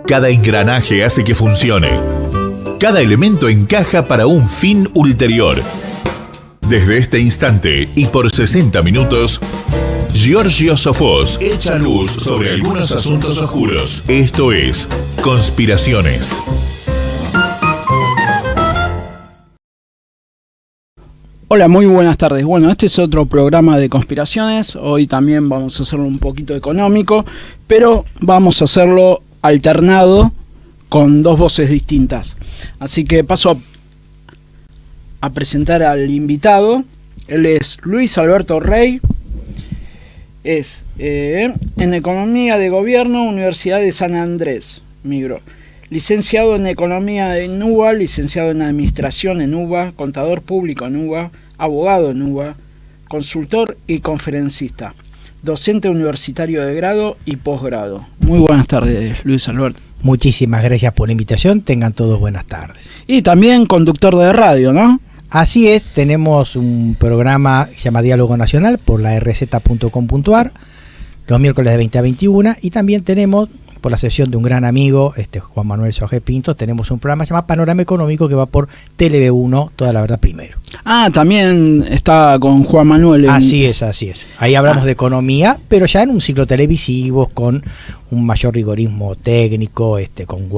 Cada engranaje hace que funcione. Cada elemento encaja para un fin ulterior. Desde este instante y por 60 minutos, Giorgio Sofós echa luz sobre algunos asuntos oscuros. Esto es Conspiraciones. Hola, muy buenas tardes. Bueno, este es otro programa de conspiraciones. Hoy también vamos a hacerlo un poquito económico, pero vamos a hacerlo alternado con dos voces distintas. Así que paso a presentar al invitado. Él es Luis Alberto Rey. Es en Economía de Gobierno, Universidad de San Andrés, Migro. Licenciado en Economía en UBA, licenciado en Administración en UBA, contador público en UBA, abogado en UBA, consultor y conferencista, docente universitario de grado y posgrado. Muy buenas tardes, Luis Alberto. Muchísimas gracias por la invitación, tengan todos buenas tardes. Y también conductor de radio, ¿no? Así es, tenemos un programa que se llama Diálogo Nacional por la rz.com.ar, los miércoles de 20 a 21, y también tenemos, por la sesión de un gran amigo, Juan Manuel Soje Pinto, tenemos un programa que se llama Panorama Económico que va por TLV1, Toda la Verdad Primero. Ah, también está con Juan Manuel. Así es. Ahí hablamos de economía, pero ya en un ciclo televisivo con un mayor rigorismo técnico, con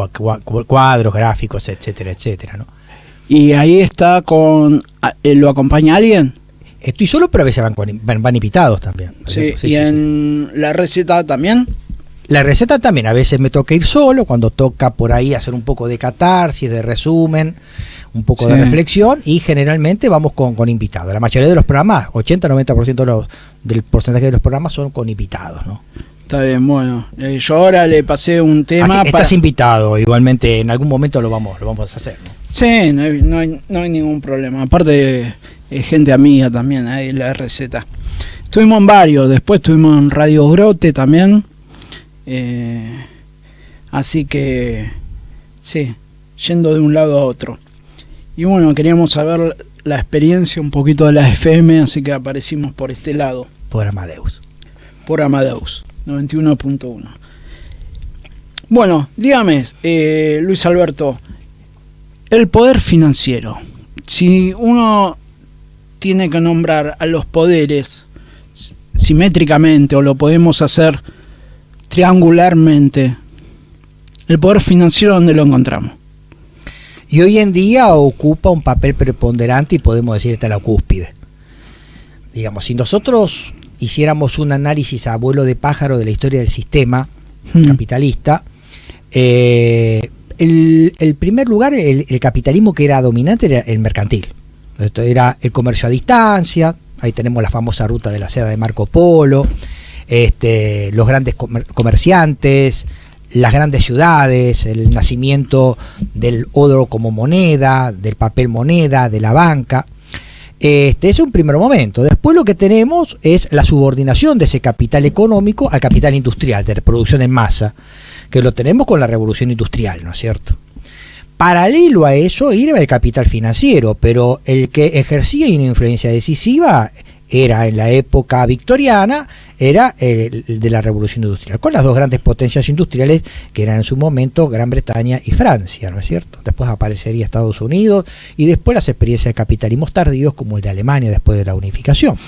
cuadros, gráficos, etcétera, ¿no? Y ahí está con... ¿Lo acompaña alguien? Estoy solo, pero a veces van invitados también. Sí, y en la receta también. La receta también, a veces me toca ir solo, cuando toca por ahí hacer un poco de catarsis, de resumen, un poco de reflexión, y generalmente vamos con invitados. La mayoría de los programas, 80-90% del porcentaje de los programas son con invitados, ¿no? Está bien, bueno. Yo ahora le pasé un tema. Estás invitado, igualmente en algún momento lo vamos a hacer, ¿no? Sí, no hay ningún problema. Aparte, gente amiga también, ahí la receta. Estuvimos en varios, después estuvimos en Radio Grote también. Así que sí, yendo de un lado a otro. Y bueno, queríamos saber la experiencia un poquito de la FM, así que aparecimos por este lado. Por Amadeus 91.1. Bueno, dígame, Luis Alberto, el poder financiero. Si uno tiene que nombrar a los poderes simétricamente, o lo podemos hacer triangularmente, el poder financiero, ¿dónde lo encontramos? Y hoy en día ocupa un papel preponderante, y podemos decir está la cúspide. Digamos, si nosotros hiciéramos un análisis a vuelo de pájaro de la historia del sistema capitalista, el primer lugar, el capitalismo que era dominante era el mercantil. Esto era el comercio a distancia. Ahí tenemos la famosa ruta de la seda de Marco Polo, los grandes comerciantes, las grandes ciudades, el nacimiento del oro como moneda, del papel moneda, de la banca. Es un primer momento. Después lo que tenemos es la subordinación de ese capital económico al capital industrial, de reproducción en masa, que lo tenemos con la revolución industrial, ¿no es cierto? Paralelo a eso iba el capital financiero, pero el que ejercía una influencia decisiva era, en la época victoriana, era el de la revolución industrial, con las dos grandes potencias industriales que eran en su momento Gran Bretaña y Francia, ¿no es cierto? Después aparecería Estados Unidos, y después las experiencias de capitalismos tardíos como el de Alemania después de la unificación.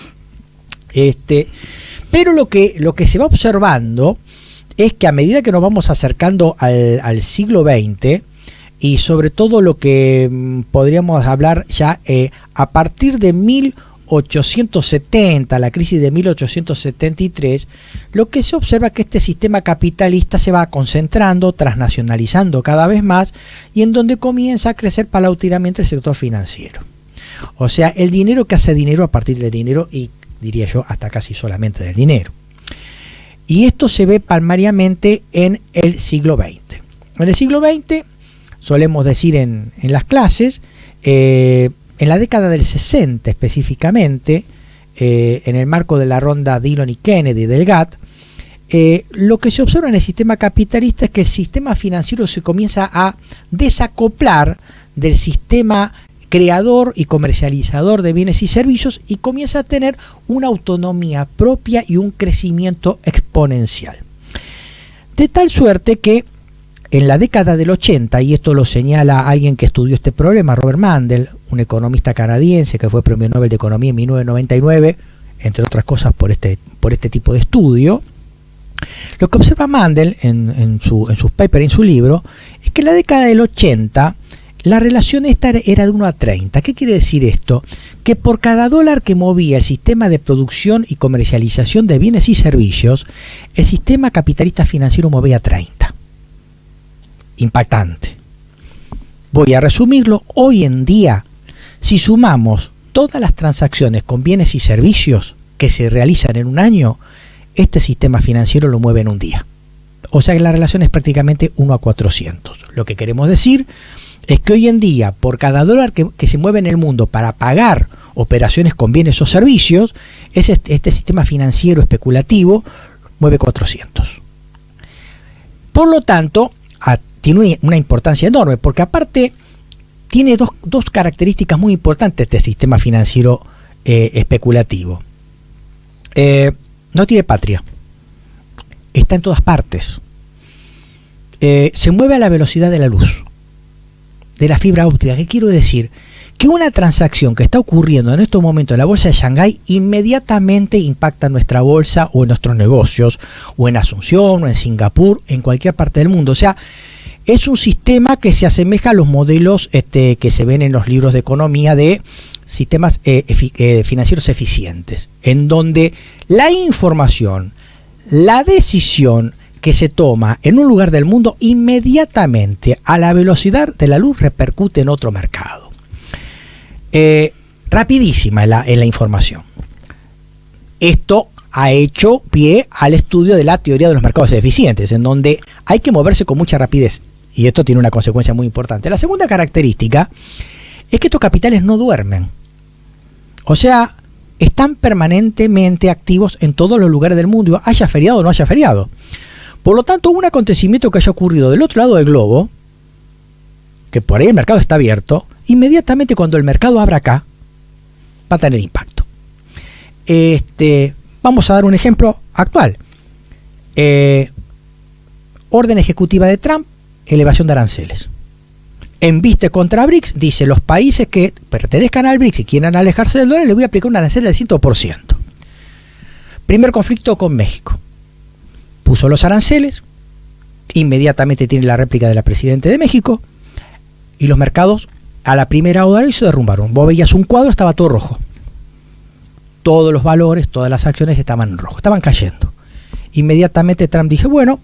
Pero lo que se va observando es que a medida que nos vamos acercando al siglo XX, y sobre todo lo que podríamos hablar ya a partir de 1870, la crisis de 1873, lo que se observa es que este sistema capitalista se va concentrando, transnacionalizando cada vez más, y en donde comienza a crecer paulatinamente el sector financiero. O sea, el dinero que hace dinero a partir del dinero, y diría yo hasta casi solamente del dinero. Y esto se ve palmariamente en el siglo XX. En el siglo XX, solemos decir en las clases, en la década del 60 específicamente, en el marco de la ronda Dillon y Kennedy del GATT, lo que se observa en el sistema capitalista es que el sistema financiero se comienza a desacoplar del sistema creador y comercializador de bienes y servicios y comienza a tener una autonomía propia y un crecimiento exponencial. De tal suerte que en la década del 80, y esto lo señala alguien que estudió este problema, Robert Mundell, un economista canadiense que fue premio Nobel de Economía en 1999, entre otras cosas por este tipo de estudio. Lo que observa Mundell en sus papers, en su libro, es que en la década del 80 la relación esta era de 1 a 30. ¿Qué quiere decir esto? Que por cada dólar que movía el sistema de producción y comercialización de bienes y servicios, el sistema capitalista financiero movía 30. Impactante. Voy a resumirlo. Hoy en día, si sumamos todas las transacciones con bienes y servicios que se realizan en un año, este sistema financiero lo mueve en un día. O sea que la relación es prácticamente 1 a 400. Lo que queremos decir es que hoy en día, por cada dólar que se mueve en el mundo para pagar operaciones con bienes o servicios, este sistema financiero especulativo mueve 400. Por lo tanto, tiene una importancia enorme, porque aparte tiene dos características muy importantes este sistema financiero especulativo. No tiene patria, está en todas partes, se mueve a la velocidad de la luz, de la fibra óptica. ¿Qué quiero decir? Que una transacción que está ocurriendo en estos momentos en la bolsa de Shanghái inmediatamente impacta en nuestra bolsa o en nuestros negocios, o en Asunción, o en Singapur, en cualquier parte del mundo. O sea, es un sistema que se asemeja a los modelos que se ven en los libros de economía de sistemas financieros eficientes, en donde la información, la decisión que se toma en un lugar del mundo inmediatamente a la velocidad de la luz repercute en otro mercado. Rapidísima en la información. Esto ha hecho pie al estudio de la teoría de los mercados eficientes, en donde hay que moverse con mucha rapidez, y esto tiene una consecuencia muy importante. La segunda característica es que estos capitales no duermen, o sea, están permanentemente activos en todos los lugares del mundo, haya feriado o no haya feriado. Por lo tanto, un acontecimiento que haya ocurrido del otro lado del globo, que por ahí el mercado está abierto, inmediatamente cuando el mercado abra acá, va a tener impacto. Vamos a dar un ejemplo actual. Orden ejecutiva de Trump, elevación de aranceles. Embiste contra BRICS, dice: los países que pertenezcan al BRICS y quieran alejarse del dólar, le voy a aplicar un arancel del 100%. Primer conflicto con México. Puso los aranceles, inmediatamente tiene la réplica de la presidenta de México, y los mercados a la primera hora se derrumbaron. Vos veías un cuadro, estaba todo rojo. Todos los valores, todas las acciones estaban en rojo, estaban cayendo. Inmediatamente Trump dijo, bueno,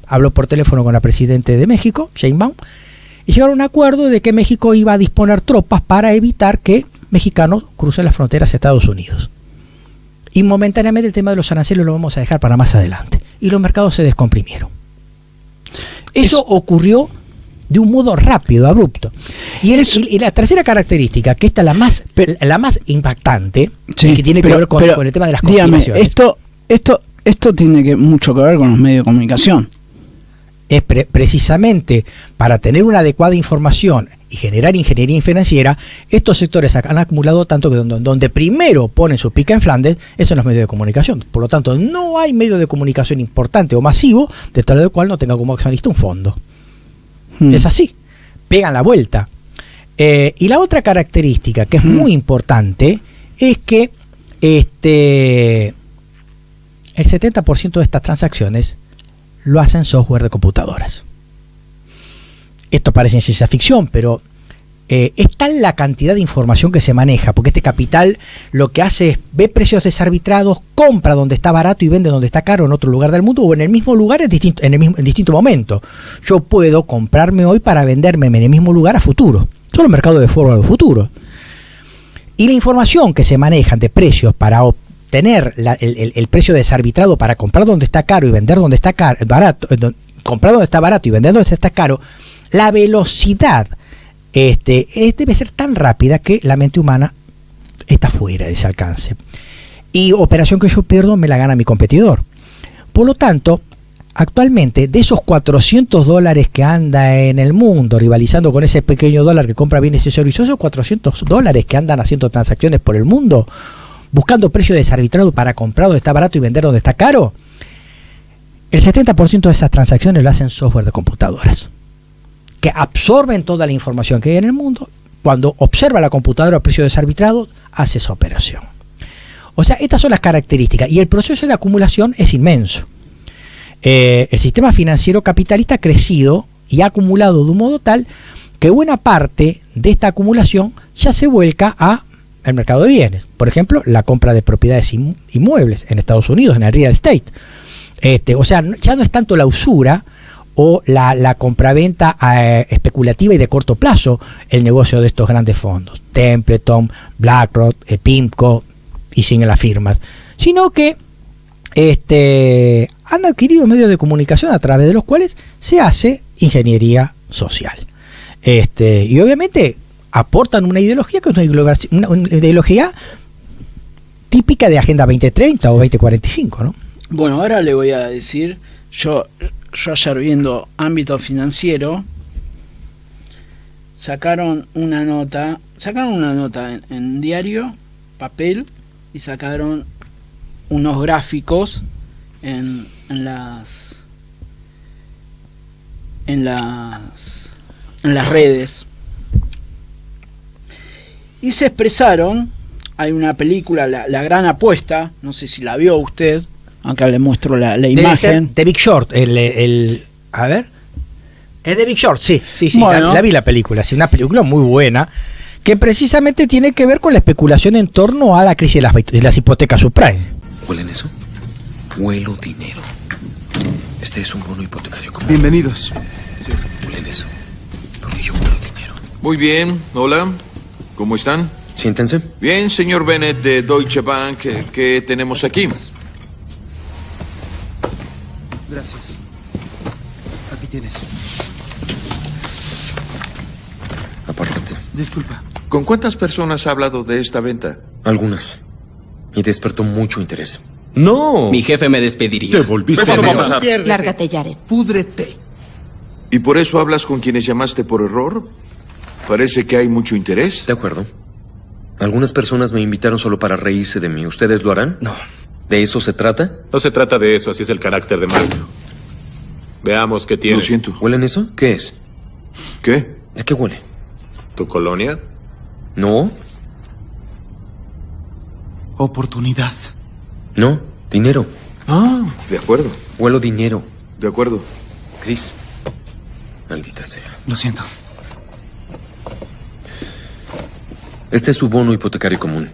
habló por teléfono con la presidenta de México, Sheinbaum, y llegaron a un acuerdo de que México iba a disponer tropas para evitar que mexicanos crucen las fronteras a Estados Unidos. Y momentáneamente el tema de los aranceles lo vamos a dejar para más adelante. Y los mercados se descomprimieron. Eso ocurrió de un modo rápido, abrupto. Y la tercera característica, que esta es la más impactante, sí, que tiene que ver con el tema de las comunicaciones. Esto tiene mucho que ver con los medios de comunicación. Es precisamente para tener una adecuada información y generar ingeniería financiera, estos sectores han acumulado tanto que donde primero ponen su pica en Flandes, eso en los medios de comunicación. Por lo tanto, no hay medio de comunicación importante o masivo de tal del cual no tenga como accionista un fondo. Es así, pegan la vuelta. Y la otra característica que es muy importante es que el 70% de estas transacciones lo hacen software de computadoras. Esto parece ciencia ficción, pero es tal la cantidad de información que se maneja, porque este capital lo que hace es ve precios desarbitrados, compra donde está barato y vende donde está caro en otro lugar del mundo o en el mismo lugar en distinto momento. Yo puedo comprarme hoy para venderme en el mismo lugar a futuro. Son los mercados de forward futuro. Y la información que se maneja de precios para obtener el precio desarbitrado para comprar donde está caro y vender donde está barato, comprar donde está barato y vender donde está caro, la velocidad debe ser tan rápida que la mente humana está fuera de ese alcance. Y operación que yo pierdo me la gana mi competidor. Por lo tanto, actualmente de esos $400 que anda en el mundo rivalizando con ese pequeño dólar que compra bienes y servicios, esos $400 que andan haciendo transacciones por el mundo buscando precio desarbitrado para comprar donde está barato y vender donde está caro, el 70% de esas transacciones lo hacen software de computadoras. que absorben toda la información que hay en el mundo. Cuando observa la computadora a precio desarbitrado, hace esa operación. O sea, estas son las características. Y el proceso de acumulación es inmenso. El sistema financiero capitalista ha crecido y ha acumulado de un modo tal que buena parte de esta acumulación ya se vuelca al mercado de bienes. Por ejemplo, la compra de propiedades inmuebles en Estados Unidos, en el real estate. O sea, ya no es tanto la usura o la compraventa especulativa y de corto plazo el negocio de estos grandes fondos, Templeton, BlackRock, PIMCO, y siguen las firmas, sino que han adquirido medios de comunicación a través de los cuales se hace ingeniería social. Y obviamente aportan una ideología que es una ideología típica de Agenda 2030 o 2045, ¿no? Bueno, ahora le voy a decir, yo ayer viendo ámbito financiero, sacaron una nota en diario, papel, y sacaron unos gráficos en las redes. Y se expresaron, hay una película, La Gran Apuesta, no sé si la vio usted, acá le muestro la imagen. The Big Short, a ver, es The Big Short, sí, bueno, la vi la película, sí, una película muy buena, que precisamente tiene que ver con la especulación en torno a la crisis de las hipotecas subprime. ¿Huelen eso? Huelo dinero. Este es un bono hipotecario común. Bienvenidos. Sí. ¿Huelen eso? Porque yo huelo dinero. Muy bien, hola. ¿Cómo están? Siéntense. Bien, señor Bennett de Deutsche Bank, ¿qué tenemos aquí? Gracias. Aquí tienes. Apártate. Disculpa. ¿Con cuántas personas ha hablado de esta venta? Algunas. Y despertó mucho interés. ¡No! Mi jefe me despediría. Te volviste ¿Eso no va a pasar? Lárgate, Jared. Púdrete. ¿Y por eso hablas con quienes llamaste por error? Parece que hay mucho interés. De acuerdo. Algunas personas me invitaron solo para reírse de mí. ¿Ustedes lo harán? No. ¿De eso se trata? No se trata de eso, así es el carácter de Marco. Veamos qué tiene. Lo siento. ¿Huelen eso? ¿Qué es? ¿Qué? ¿A qué huele? ¿Tu colonia? No. Oportunidad. No. Dinero. Ah, de acuerdo. Huelo dinero. De acuerdo. Chris. Maldita sea. Lo siento. Este es su bono hipotecario común.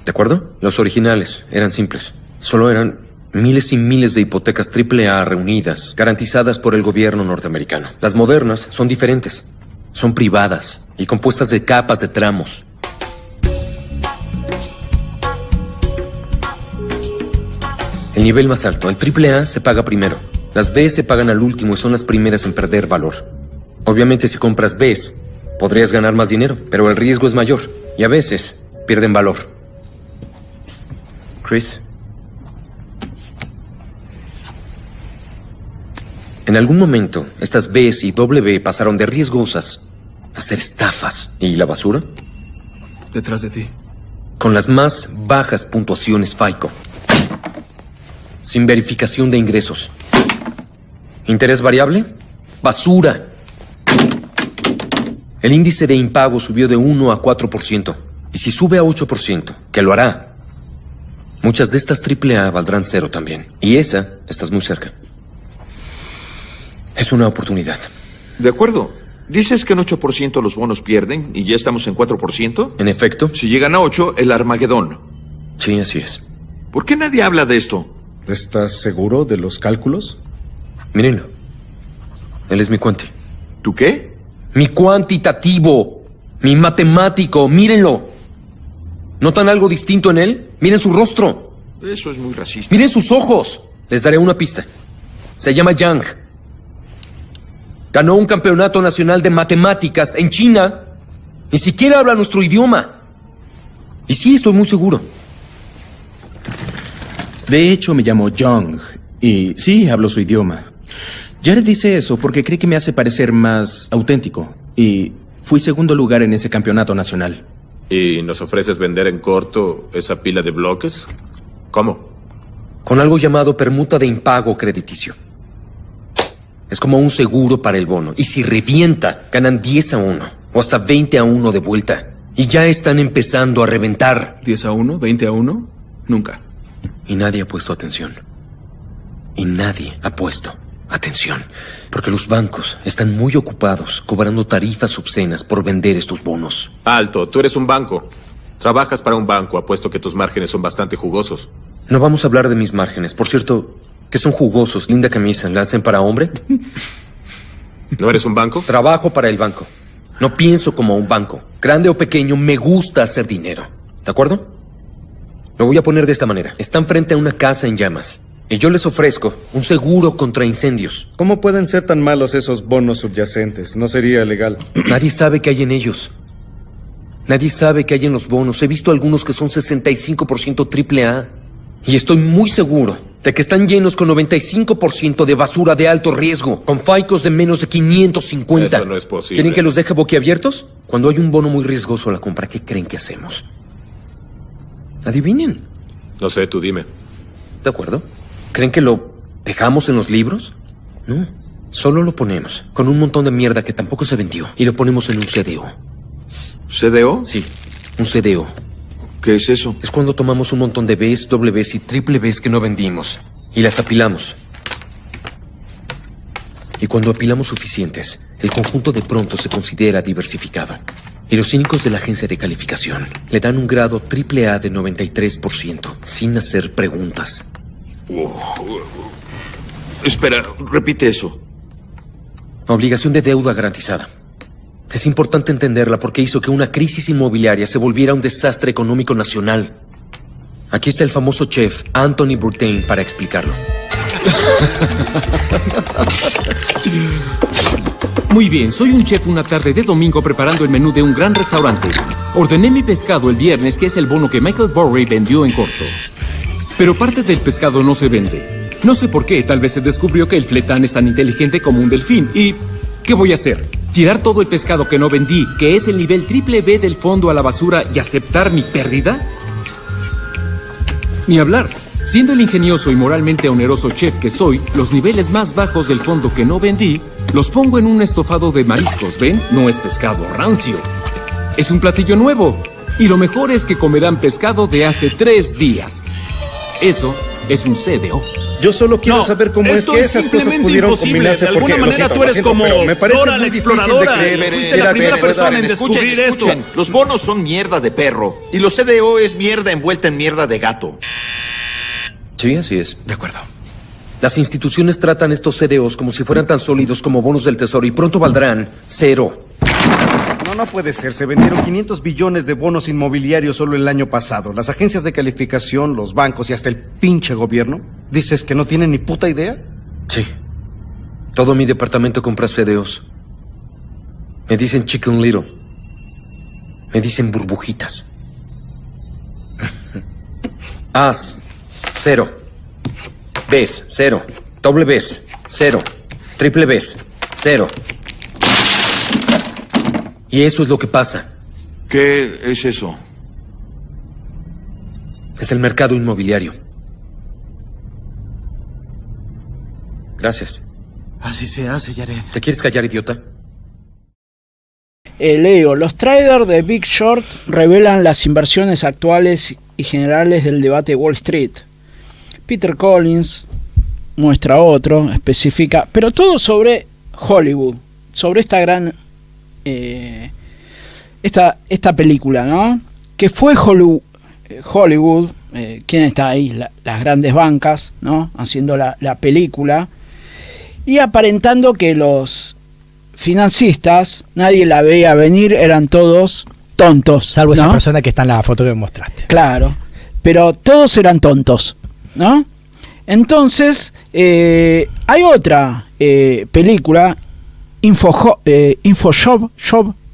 ¿De acuerdo? Los originales eran simples. Solo eran miles y miles de hipotecas AAA reunidas, garantizadas por el gobierno norteamericano. Las modernas son diferentes. Son privadas y compuestas de capas de tramos. El nivel más alto, el AAA, se paga primero. Las B se pagan al último y son las primeras en perder valor. Obviamente, si compras Bs, podrías ganar más dinero, pero el riesgo es mayor y a veces pierden valor. Chris. En algún momento, estas Bs y W pasaron de riesgosas a ser estafas. ¿Y la basura? Detrás de ti. Con las más bajas puntuaciones FICO. Sin verificación de ingresos. ¿Interés variable? ¡Basura! El índice de impago subió de 1 a 4%. Y si sube a 8%, que lo hará, muchas de estas AAA valdrán 0 también. Y esa, estás muy cerca. Es una oportunidad. De acuerdo. ¿Dices que en 8% los bonos pierden y ya estamos en 4%? En efecto. Si llegan a 8, el Armagedón. Sí, así es. ¿Por qué nadie habla de esto? ¿Estás seguro de los cálculos? Mírenlo. Él es mi cuante. ¿Tú qué? Mi cuantitativo. Mi matemático. Mírenlo. ¿Notan algo distinto en él? Miren su rostro. Eso es muy racista. Miren sus ojos. Les daré una pista. Se llama Yang. Ganó un campeonato nacional de matemáticas en China. Ni siquiera habla nuestro idioma. Y sí, estoy muy seguro. De hecho, me llamo Young. Y sí, hablo su idioma. Jared dice eso porque cree que me hace parecer más auténtico. Y fui segundo lugar en ese campeonato nacional. ¿Y nos ofreces vender en corto esa pila de bloques? ¿Cómo? Con algo llamado permuta de impago crediticio. Es como un seguro para el bono. Y si revienta, ganan 10-1 o hasta 20-1 de vuelta. Y ya están empezando a reventar. 10-1, 20-1, nunca. Y nadie ha puesto atención. Y nadie ha puesto atención. Porque los bancos están muy ocupados cobrando tarifas obscenas por vender estos bonos. Alto, tú eres un banco. Trabajas para un banco, apuesto que tus márgenes son bastante jugosos. No vamos a hablar de mis márgenes. Por cierto, que son jugosos. Linda camisa. ¿La hacen para hombre? ¿No eres un banco? Trabajo para el banco. No pienso como un banco. Grande o pequeño, me gusta hacer dinero. ¿De acuerdo? Lo voy a poner de esta manera. Están frente a una casa en llamas. Y yo les ofrezco un seguro contra incendios. ¿Cómo pueden ser tan malos esos bonos subyacentes? No sería legal. Nadie sabe qué hay en ellos. Nadie sabe qué hay en los bonos. He visto algunos que son 65% AAA. Y estoy muy seguro de que están llenos con 95% de basura de alto riesgo, con FICOs de menos de 550. Eso no es posible. ¿Quieren que los deje boquiabiertos? Cuando hay un bono muy riesgoso a la compra, ¿qué creen que hacemos? Adivinen. No sé, tú dime. ¿De acuerdo? ¿Creen que lo dejamos en los libros? No. Solo lo ponemos con un montón de mierda que tampoco se vendió y lo ponemos en un CDO. ¿CDO? Sí, un CDO. ¿Qué es eso? Es cuando tomamos un montón de Bs, Ws y triple Bs que no vendimos y las apilamos. Y cuando apilamos suficientes, el conjunto de pronto se considera diversificado. Y los cínicos de la agencia de calificación le dan un grado AAA de 93% sin hacer preguntas. Espera, repite eso. Obligación de deuda garantizada. Es importante entenderla porque hizo que una crisis inmobiliaria se volviera un desastre económico nacional. Aquí está el famoso chef Anthony Bourdain para explicarlo. Muy bien, soy un chef una tarde de domingo preparando el menú de un gran restaurante. Ordené mi pescado el viernes, que es el bono que Michael Burry vendió en corto. Pero parte del pescado no se vende. No sé por qué, tal vez se descubrió que el fletán es tan inteligente como un delfín. ¿Y qué voy a hacer? ¿Tirar todo el pescado que no vendí, que es el nivel triple B del fondo, a la basura y aceptar mi pérdida? Ni hablar. Siendo el ingenioso y moralmente oneroso chef que soy, los niveles más bajos del fondo que no vendí, los pongo en un estofado de mariscos, ¿ven? No es pescado rancio. Es un platillo nuevo. Y lo mejor es que comerán pescado de hace 3 días. Eso es un CDO. Yo solo quiero saber cómo es que esas cosas pudieron combinarse. De alguna manera tú eres como pero me parece Dora la muy difícil de exploradora. creer. Fuiste la primera persona en descubrir esto. Los bonos son mierda de perro y los CDO es mierda envuelta en mierda de gato. Sí, así es. De acuerdo. Las instituciones tratan estos CDOs como si fueran tan sólidos como bonos del tesoro y pronto valdrán 0. No puede ser. Se vendieron 500 billones de bonos inmobiliarios solo el año pasado. Las agencias de calificación, los bancos y hasta el pinche gobierno. ¿Dices que no tienen ni puta idea? Sí. Todo mi departamento compra CDOs. Me dicen Chicken Little. Me dicen burbujitas. As, 0. Bs, 0. Doble Bs, 0. Triple Bs, 0. Y eso es lo que pasa. ¿Qué es eso? Es el mercado inmobiliario. Gracias. Así se hace, Jared. ¿Te quieres callar, idiota? Leo, los traders de Big Short revelan las inversiones actuales y generales del debate de Wall Street. Peter Collins muestra otro, especifica, pero todo sobre Hollywood, sobre esta gran esta película, ¿no? Que fue Hollywood, ¿quién está ahí? Las grandes bancas, ¿no? Haciendo la película y aparentando que los financistas, nadie la veía venir, eran todos tontos. Salvo esa ¿no? persona que está en la foto que me mostraste. Claro, pero todos eran tontos, ¿no? Entonces, hay otra película, InfoJob,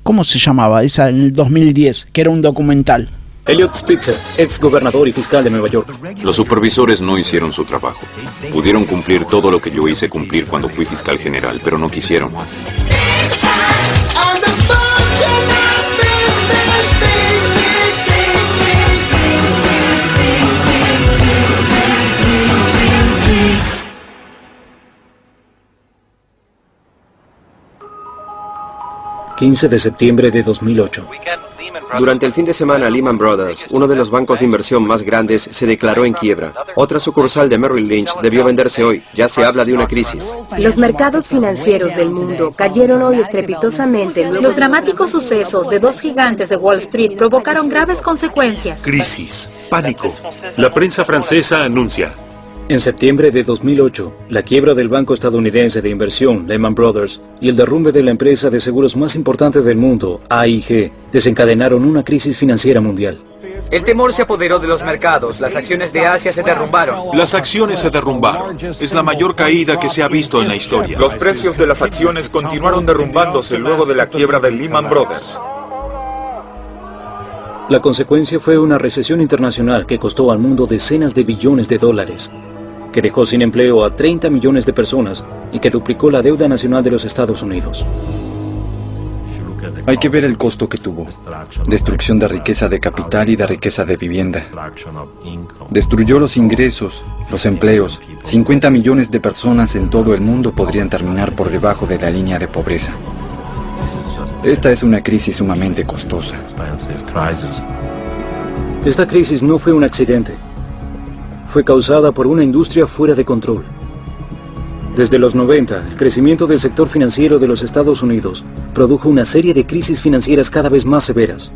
¿cómo se llamaba? Esa en el 2010, que era un documental. Elliot Spitzer, ex gobernador y fiscal de Nueva York. Los supervisores no hicieron su trabajo. Pudieron cumplir todo lo que yo hice cumplir cuando fui fiscal general, pero no quisieron. 15 de septiembre de 2008. Durante el fin de semana, Lehman Brothers, uno de los bancos de inversión más grandes, se declaró en quiebra. Otra sucursal de Merrill Lynch debió venderse hoy. Ya se habla de una crisis. Los mercados financieros del mundo cayeron hoy estrepitosamente. Los dramáticos sucesos de dos gigantes de Wall Street provocaron graves consecuencias. Crisis, pánico. La prensa francesa anuncia. En septiembre de 2008, la quiebra del banco estadounidense de inversión Lehman Brothers y el derrumbe de la empresa de seguros más importante del mundo, AIG, desencadenaron una crisis financiera mundial. El temor se apoderó de los mercados. Las acciones de Asia se derrumbaron. Las acciones se derrumbaron. Es la mayor caída que se ha visto en la historia. Los precios de las acciones continuaron derrumbándose luego de la quiebra de Lehman Brothers. La consecuencia fue una recesión internacional que costó al mundo decenas de billones de dólares, que dejó sin empleo a 30 millones de personas y que duplicó la deuda nacional de los Estados Unidos. Hay que ver el costo que tuvo. Destrucción de riqueza de capital y de riqueza de vivienda. Destruyó los ingresos, los empleos. 50 millones de personas en todo el mundo podrían terminar por debajo de la línea de pobreza. Esta es una crisis sumamente costosa. Esta crisis no fue un accidente. Fue causada por una industria fuera de control. Desde los 90, el crecimiento del sector financiero de los Estados Unidos produjo una serie de crisis financieras cada vez más severas.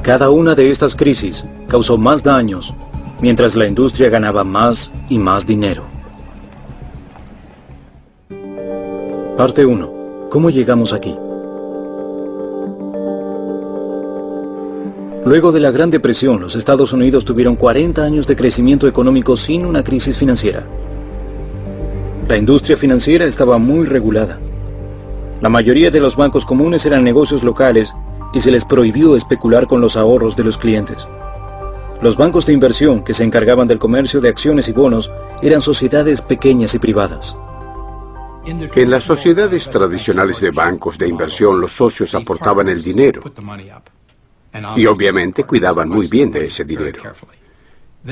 Cada una de estas crisis causó más daños, mientras la industria ganaba más y más dinero. Parte 1. ¿Cómo llegamos aquí? Luego de la Gran Depresión, los Estados Unidos tuvieron 40 años de crecimiento económico sin una crisis financiera. La industria financiera estaba muy regulada. La mayoría de los bancos comunes eran negocios locales y se les prohibió especular con los ahorros de los clientes. Los bancos de inversión, que se encargaban del comercio de acciones y bonos, eran sociedades pequeñas y privadas. En las sociedades tradicionales de bancos de inversión, los socios aportaban el dinero. Y obviamente cuidaban muy bien de ese dinero.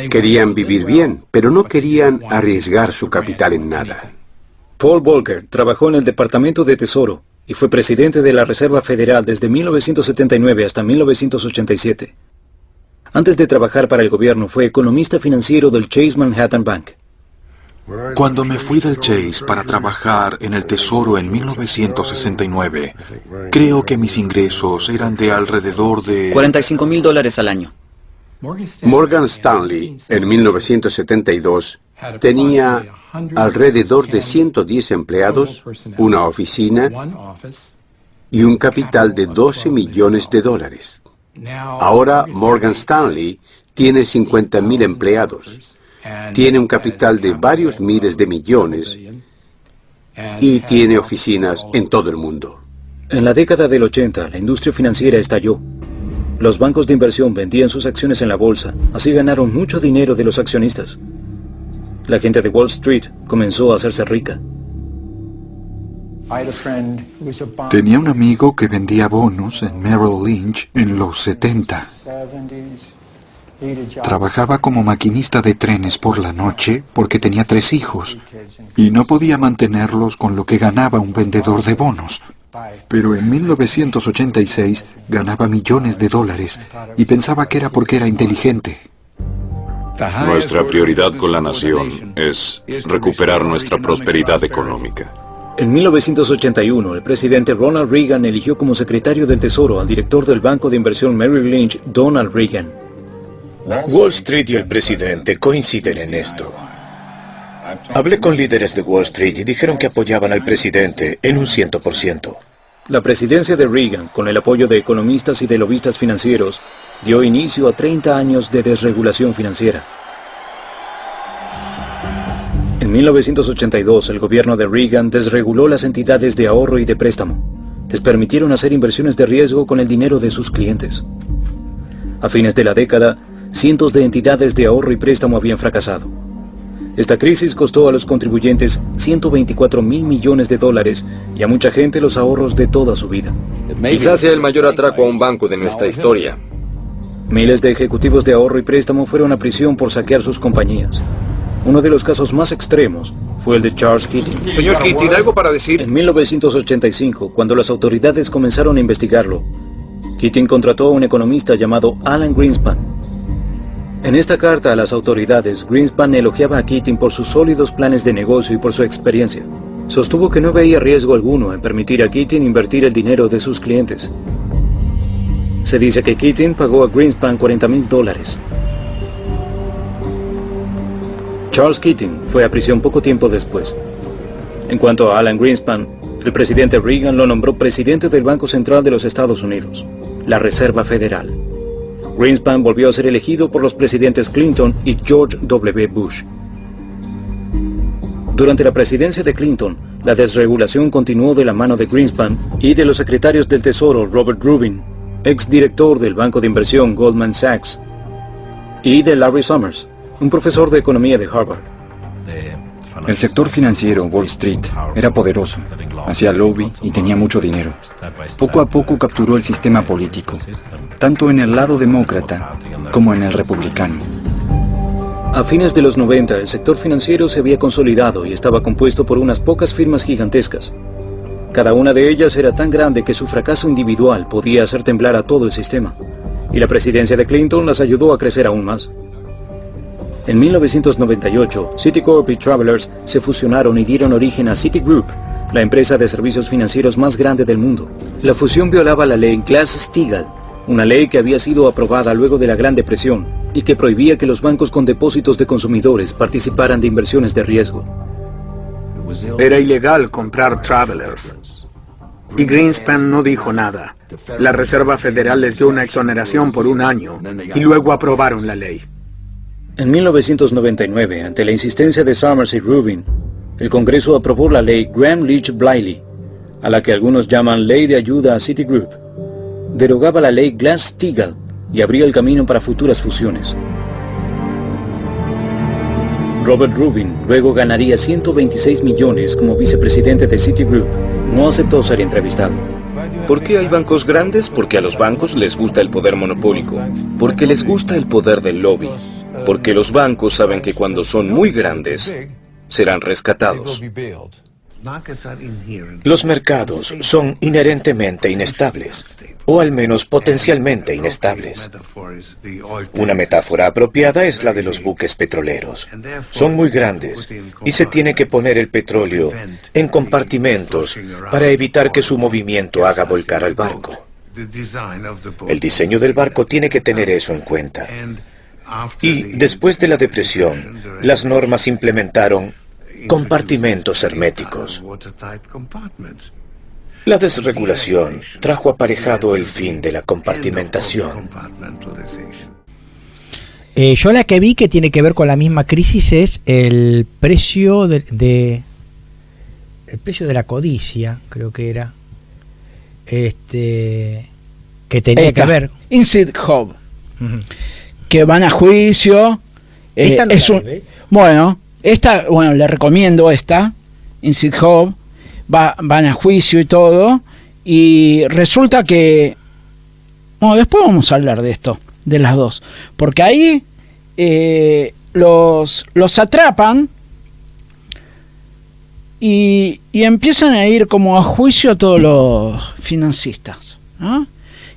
Querían vivir bien, pero no querían arriesgar su capital en nada. Paul Volcker trabajó en el Departamento de Tesoro y fue presidente de la Reserva Federal desde 1979 hasta 1987. Antes de trabajar para el gobierno, fue economista financiero del Chase Manhattan Bank. Cuando me fui del Chase para trabajar en el Tesoro en 1969, creo que mis ingresos eran de alrededor de $45,000 al año. Morgan Stanley, en 1972, tenía alrededor de 110 empleados, una oficina y un capital de $12 millones. Ahora Morgan Stanley tiene 50.000 empleados. Tiene un capital de varios miles de millones y tiene oficinas en todo el mundo. En la década del 80, la industria financiera estalló. Los bancos de inversión vendían sus acciones en la bolsa, así ganaron mucho dinero de los accionistas. La gente de Wall Street comenzó a hacerse rica. Tenía un amigo que vendía bonos en Merrill Lynch en los 70. Trabajaba como maquinista de trenes por la noche porque tenía 3 hijos y no podía mantenerlos con lo que ganaba un vendedor de bonos. Pero en 1986 ganaba millones de dólares y pensaba que era porque era inteligente. Nuestra prioridad con la nación es recuperar nuestra prosperidad económica. En 1981, el presidente Ronald Reagan eligió como secretario del Tesoro al director del banco de inversión Merrill Lynch, Donald Reagan. Wall Street y el presidente coinciden en esto. Hablé con líderes de Wall Street y dijeron que apoyaban al presidente en un 100%. La presidencia de Reagan, con el apoyo de economistas y de lobistas financieros, dio inicio a 30 años de desregulación financiera. En 1982, el gobierno de Reagan desreguló las entidades de ahorro y de préstamo. Les permitieron hacer inversiones de riesgo con el dinero de sus clientes. A fines de la década, cientos de entidades de ahorro y préstamo habían fracasado. Esta crisis costó a los contribuyentes $124 mil millones y a mucha gente los ahorros de toda su vida. Quizás sea el mayor atraco a un banco de nuestra historia. Miles de ejecutivos de ahorro y préstamo fueron a prisión por saquear sus compañías. Uno de los casos más extremos fue el de Charles Keating. Señor Keating, ¿algo para decir? En 1985, cuando las autoridades comenzaron a investigarlo, Keating contrató a un economista llamado Alan Greenspan. En esta carta a las autoridades, Greenspan elogiaba a Keating por sus sólidos planes de negocio y por su experiencia. Sostuvo que no veía riesgo alguno en permitir a Keating invertir el dinero de sus clientes. Se dice que Keating pagó a Greenspan $40,000. Charles Keating fue a prisión poco tiempo después. En cuanto a Alan Greenspan, el presidente Reagan lo nombró presidente del Banco Central de los Estados Unidos, la Reserva Federal. Greenspan volvió a ser elegido por los presidentes Clinton y George W. Bush. Durante la presidencia de Clinton, la desregulación continuó de la mano de Greenspan y de los secretarios del Tesoro Robert Rubin, exdirector del banco de inversión Goldman Sachs, y de Larry Summers, un profesor de economía de Harvard. El sector financiero, Wall Street, era poderoso, hacía lobby y tenía mucho dinero. Poco a poco capturó el sistema político, tanto en el lado demócrata como en el republicano. A fines de los 90, el sector financiero se había consolidado y estaba compuesto por unas pocas firmas gigantescas. Cada una de ellas era tan grande que su fracaso individual podía hacer temblar a todo el sistema, y la presidencia de Clinton las ayudó a crecer aún más. En 1998, Citicorp y Travelers se fusionaron y dieron origen a Citigroup, la empresa de servicios financieros más grande del mundo. La fusión violaba la ley Glass-Steagall, una ley que había sido aprobada luego de la Gran Depresión y que prohibía que los bancos con depósitos de consumidores participaran de inversiones de riesgo. Era ilegal comprar Travelers. Y Greenspan no dijo nada. La Reserva Federal les dio una exoneración por 1 año y luego aprobaron la ley. En 1999, ante la insistencia de Summers y Rubin, el Congreso aprobó la ley Gramm-Leach-Bliley, a la que algunos llaman Ley de Ayuda a Citigroup. Derogaba la ley Glass-Steagall y abría el camino para futuras fusiones. Robert Rubin luego ganaría 126 millones como vicepresidente de Citigroup. No aceptó ser entrevistado. ¿Por qué hay bancos grandes? Porque a los bancos les gusta el poder monopólico. Porque les gusta el poder del lobby. Porque los bancos saben que cuando son muy grandes, serán rescatados. Los mercados son inherentemente inestables, o al menos potencialmente inestables. Una metáfora apropiada es la de los buques petroleros. Son muy grandes y se tiene que poner el petróleo en compartimentos para evitar que su movimiento haga volcar al barco. El diseño del barco tiene que tener eso en cuenta. Y después de la depresión, las normas implementaron compartimentos herméticos. La desregulación trajo aparejado el fin de la compartimentación. Yo la que vi que tiene que ver con la misma crisis es el precio el precio de la codicia, creo que era, que tenía que ver. Instead Job, que van a juicio. Esta no bueno, le recomiendo esta, Instead Job, van a juicio y todo, y resulta que, bueno, después vamos a hablar de esto, de las dos, porque ahí los atrapan y empiezan a ir como a juicio a todos los financistas, ¿no?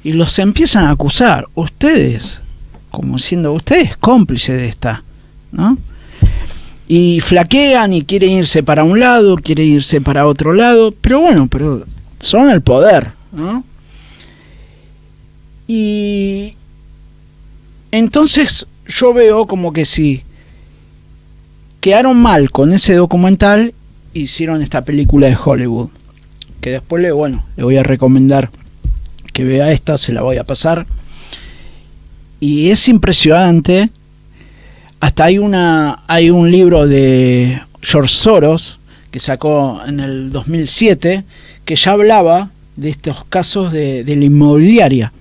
Y los empiezan a acusar, ustedes, como siendo ustedes cómplices de esta, ¿no? Y flaquean y quieren irse para un lado, quieren irse para otro lado, pero son el poder, ¿no? Y entonces yo veo como que si quedaron mal con ese documental, hicieron esta película de Hollywood, que después le voy a recomendar que vea esta, se la voy a pasar, y es impresionante. Hasta hay un libro de George Soros que sacó en el 2007 que ya hablaba de estos casos de la inmobiliaria.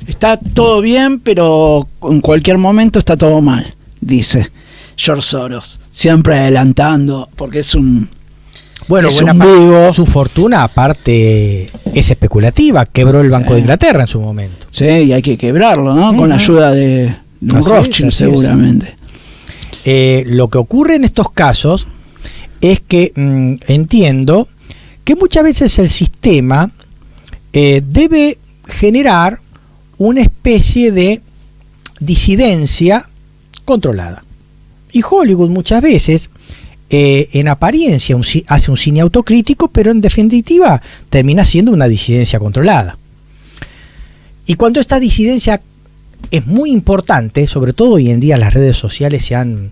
Está todo bien, pero en cualquier momento está todo mal, dice George Soros, siempre adelantando, porque es un vivo. Su fortuna aparte es especulativa, quebró el Banco de Inglaterra en su momento. Sí, y hay que quebrarlo, ¿no? Con la ayuda de Rothschild seguramente. lo que ocurre en estos casos es que entiendo que muchas veces el sistema debe generar una especie de disidencia controlada. Y Hollywood muchas veces, en apariencia, hace un cine autocrítico, pero en definitiva termina siendo una disidencia controlada. Y cuando esta disidencia es muy importante, sobre todo hoy en día las redes sociales se han,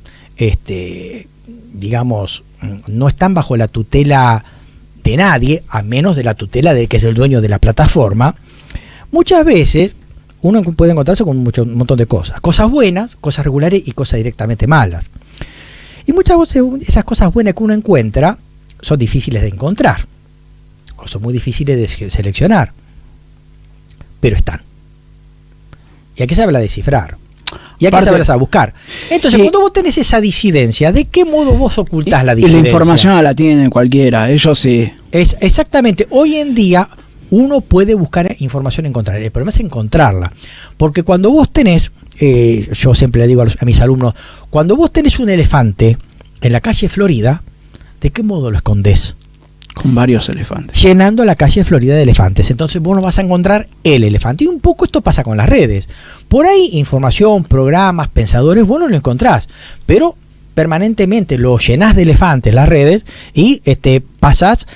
digamos, no están bajo la tutela de nadie, a menos de la tutela del que es el dueño de la plataforma, muchas veces uno puede encontrarse con un montón de cosas. Cosas buenas, cosas regulares y cosas directamente malas. Y muchas veces esas cosas buenas que uno encuentra son difíciles de encontrar. O son muy difíciles de seleccionar. Pero están. Y hay que saberla descifrar. Y hay que saberlas a buscar. Entonces, cuando vos tenés esa disidencia, ¿de qué modo vos ocultás la disidencia? Y la información la tiene cualquiera, ellos sí. Exactamente. Hoy en día uno puede buscar información y encontrarla. El problema es encontrarla. Porque cuando vos tenés, yo siempre le digo a mis alumnos, cuando vos tenés un elefante en la calle Florida, ¿de qué modo lo escondés? Con varios elefantes. Llenando la calle Florida de elefantes. Entonces vos no vas a encontrar el elefante. Y un poco esto pasa con las redes. Por ahí información, programas, pensadores, vos no lo encontrás. Pero permanentemente lo llenás de elefantes las redes y pasás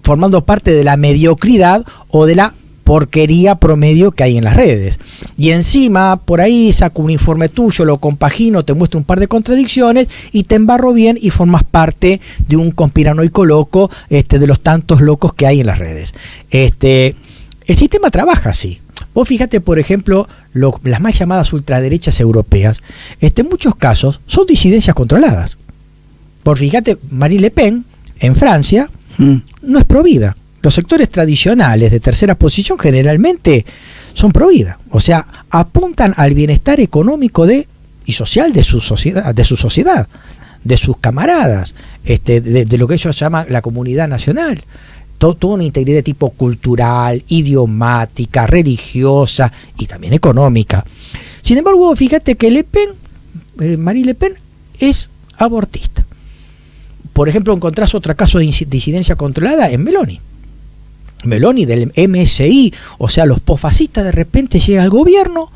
formando parte de la mediocridad o de la porquería promedio que hay en las redes. Y encima, por ahí saco un informe tuyo, lo compagino, te muestro un par de contradicciones y te embarro bien y formas parte de un conspiranoico loco, de los tantos locos que hay en las redes. El sistema trabaja así. Vos fíjate, por ejemplo, las más llamadas ultraderechas europeas, en muchos casos son disidencias controladas. Por fíjate, Marine Le Pen, en Francia, no es provida. Los sectores tradicionales de tercera posición generalmente son pro vida, o sea, apuntan al bienestar económico y social de su sociedad, de sus camaradas, de lo que ellos llaman la comunidad nacional. Toda una integridad de tipo cultural, idiomática, religiosa y también económica. Sin embargo, fíjate que Marine Le Pen es abortista. Por ejemplo, encontrás otro caso de disidencia controlada en Meloni. Meloni del MSI, o sea, los posfascistas, de repente llega al gobierno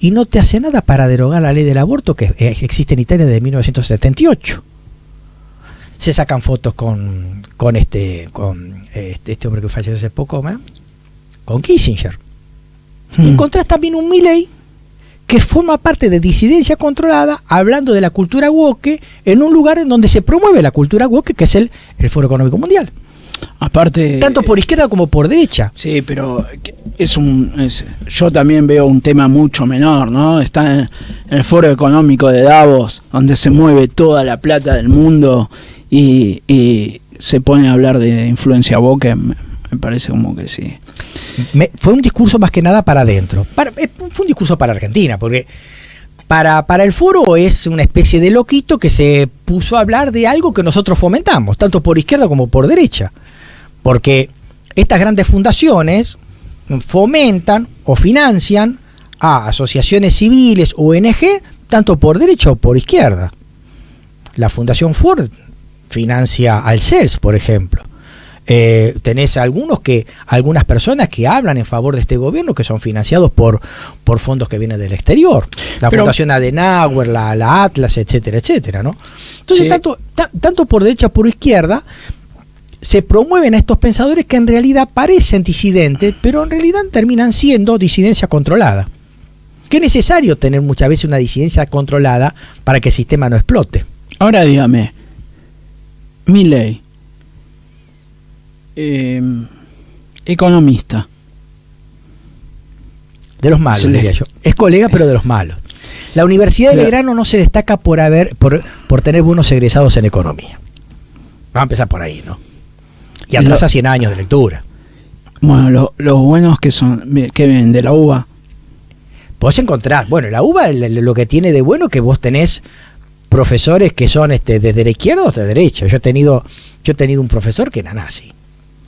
y no te hace nada para derogar la ley del aborto que existe en Italia desde 1978. Se sacan fotos con este hombre que falleció hace poco, con Kissinger. Y encontrás también un Milei que forma parte de disidencia controlada, hablando de la cultura woke en un lugar en donde se promueve la cultura woke, que es el Foro Económico Mundial. Aparte, tanto por izquierda como por derecha. Sí, pero yo también veo un tema mucho menor, ¿no? Está en el Foro Económico de Davos, donde se mueve toda la plata del mundo y se pone a hablar de influencia woke. Me parece como que sí. Fue un discurso más que nada para adentro. Fue un discurso para Argentina, porque para el foro es una especie de loquito que se puso a hablar de algo que nosotros fomentamos, tanto por izquierda como por derecha. Porque estas grandes fundaciones fomentan o financian a asociaciones civiles, ONG, tanto por derecha o por izquierda. La Fundación Ford financia al CELS, por ejemplo. Tenés algunas personas que hablan en favor de este gobierno que son financiados por fondos que vienen del exterior, la Fundación Adenauer, la Atlas, etcétera, etcétera, ¿no? Entonces, sí, tanto por derecha como por izquierda se promueven a estos pensadores que en realidad parecen disidentes, pero en realidad terminan siendo disidencia controlada. Que es necesario tener muchas veces una disidencia controlada para que el sistema no explote. Ahora dígame, Milei, economista. De los malos, diría yo. Es colega, pero de los malos. La Universidad de Belgrano no se destaca por tener buenos egresados en economía. Vamos a empezar por ahí, ¿no? Y atrasa 100 años de lectura. Bueno, los buenos que ven de la UBA. Vos encontrás, bueno, la UBA lo que tiene de bueno que vos tenés profesores que son desde la izquierda o de derecha. Yo he tenido un profesor que era nazi.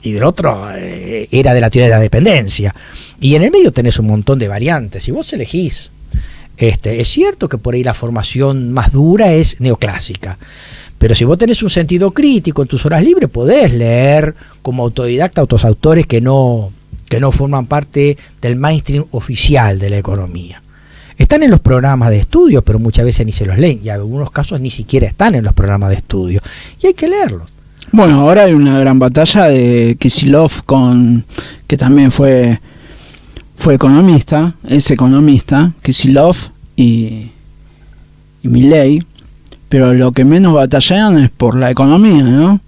Y del otro era de la teoría de la dependencia. Y en el medio tenés un montón de variantes. Y vos elegís. Es cierto que por ahí la formación más dura es neoclásica, pero si vos tenés un sentido crítico en tus horas libres, podés leer como autodidacta a otros autores que no forman parte del mainstream oficial de la economía. Están en los programas de estudio, pero muchas veces ni se los leen, y en algunos casos ni siquiera están en los programas de estudio, y hay que leerlos. Bueno, ahora hay una gran batalla de Kicillof que también fue economista, es economista, Kicillof y Milei, pero lo que menos batallan es por la economía, ¿no?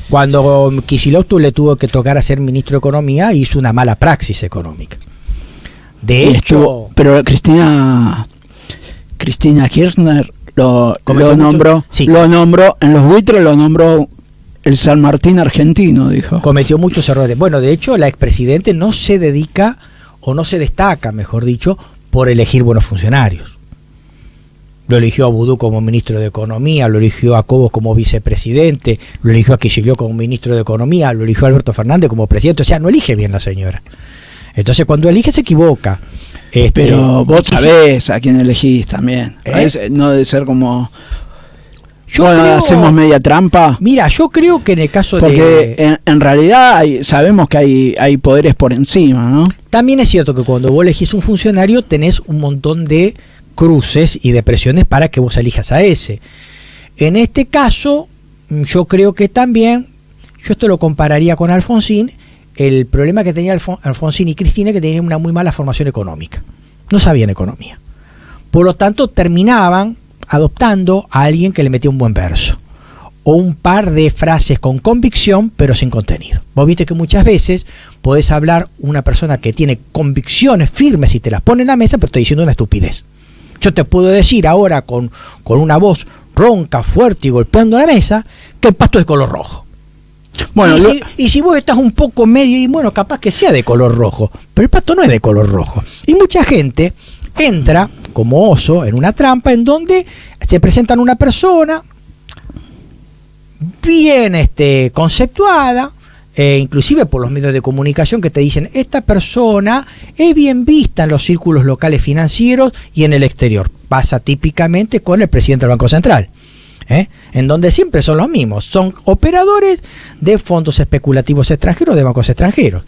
Cuando Kicillof le tuvo que tocar a ser ministro de Economía, hizo una mala praxis económica. De hecho... Pero Cristina Kirchner lo nombró en los buitres, lo nombró el San Martín argentino, dijo. Cometió muchos errores. Bueno, de hecho, la expresidente no se dedica, o no se destaca, mejor dicho, por elegir buenos funcionarios. Lo eligió a Boudou como ministro de Economía, lo eligió a Cobos como vicepresidente, lo eligió a Kicillof como ministro de Economía, lo eligió a Alberto Fernández como presidente. O sea, no elige bien la señora. Entonces, cuando elige se equivoca. Pero vos sabés a quién elegís también. No debe ser como... hacemos media trampa. Mira, yo creo que en el caso porque en realidad sabemos que hay poderes por encima, ¿no? También es cierto que cuando vos elegís un funcionario tenés un montón de cruces y de presiones para que vos elijas a ese. En este caso, yo creo que también, yo esto lo compararía con Alfonsín, el problema que tenía Alfonsín y Cristina, que tenían una muy mala formación económica. No sabían economía. Por lo tanto, terminaban adoptando a alguien que le metía un buen verso o un par de frases con convicción pero sin contenido. Vos viste que muchas veces podés hablar una persona que tiene convicciones firmes y te las pone en la mesa, pero estoy diciendo una estupidez. Yo te puedo decir ahora con una voz ronca, fuerte y golpeando la mesa que el pasto es de color rojo. Bueno, y si vos estás un poco medio, y bueno, capaz que sea de color rojo, pero el pasto no es de color rojo. Y mucha gente entra como oso en una trampa en donde se presentan una persona bien conceptuada, inclusive por los medios de comunicación que te dicen esta persona es bien vista en los círculos locales financieros y en el exterior. Pasa típicamente con el presidente del Banco Central, en donde siempre son los mismos, son operadores de fondos especulativos extranjeros, de bancos extranjeros.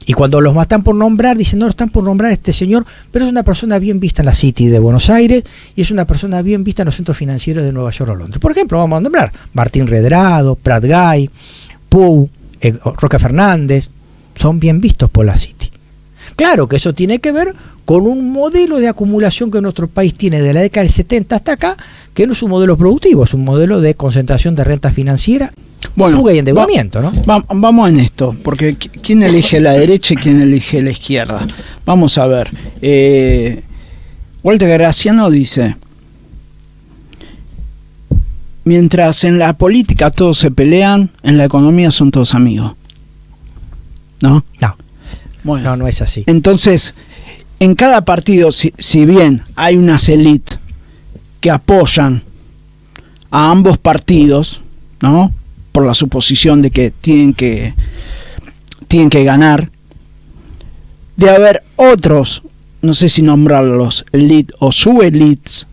Y cuando los están por nombrar, dicen, no, están por nombrar a este señor, pero es una persona bien vista en la City de Buenos Aires y es una persona bien vista en los centros financieros de Nueva York o Londres. Por ejemplo, vamos a nombrar Martín Redrado, Prat Gay, Pou, Roque Fernández, son bien vistos por la City. Claro que eso tiene que ver con un modelo de acumulación que nuestro país tiene de la década del 70 hasta acá, que no es un modelo productivo, es un modelo de concentración de renta financiera, fuga y endeudamiento, ¿no? Vamos en esto, porque ¿quién elige la derecha y quién elige la izquierda? Vamos a ver. Walter Graciano dice: mientras en la política todos se pelean, en la economía son todos amigos. ¿No? No. Bueno, no es así. Entonces, en cada partido, si bien hay unas élites que apoyan a ambos partidos, ¿no?, por la suposición de que tienen que ganar, de haber otros, no sé si nombrarlos elite o subelites,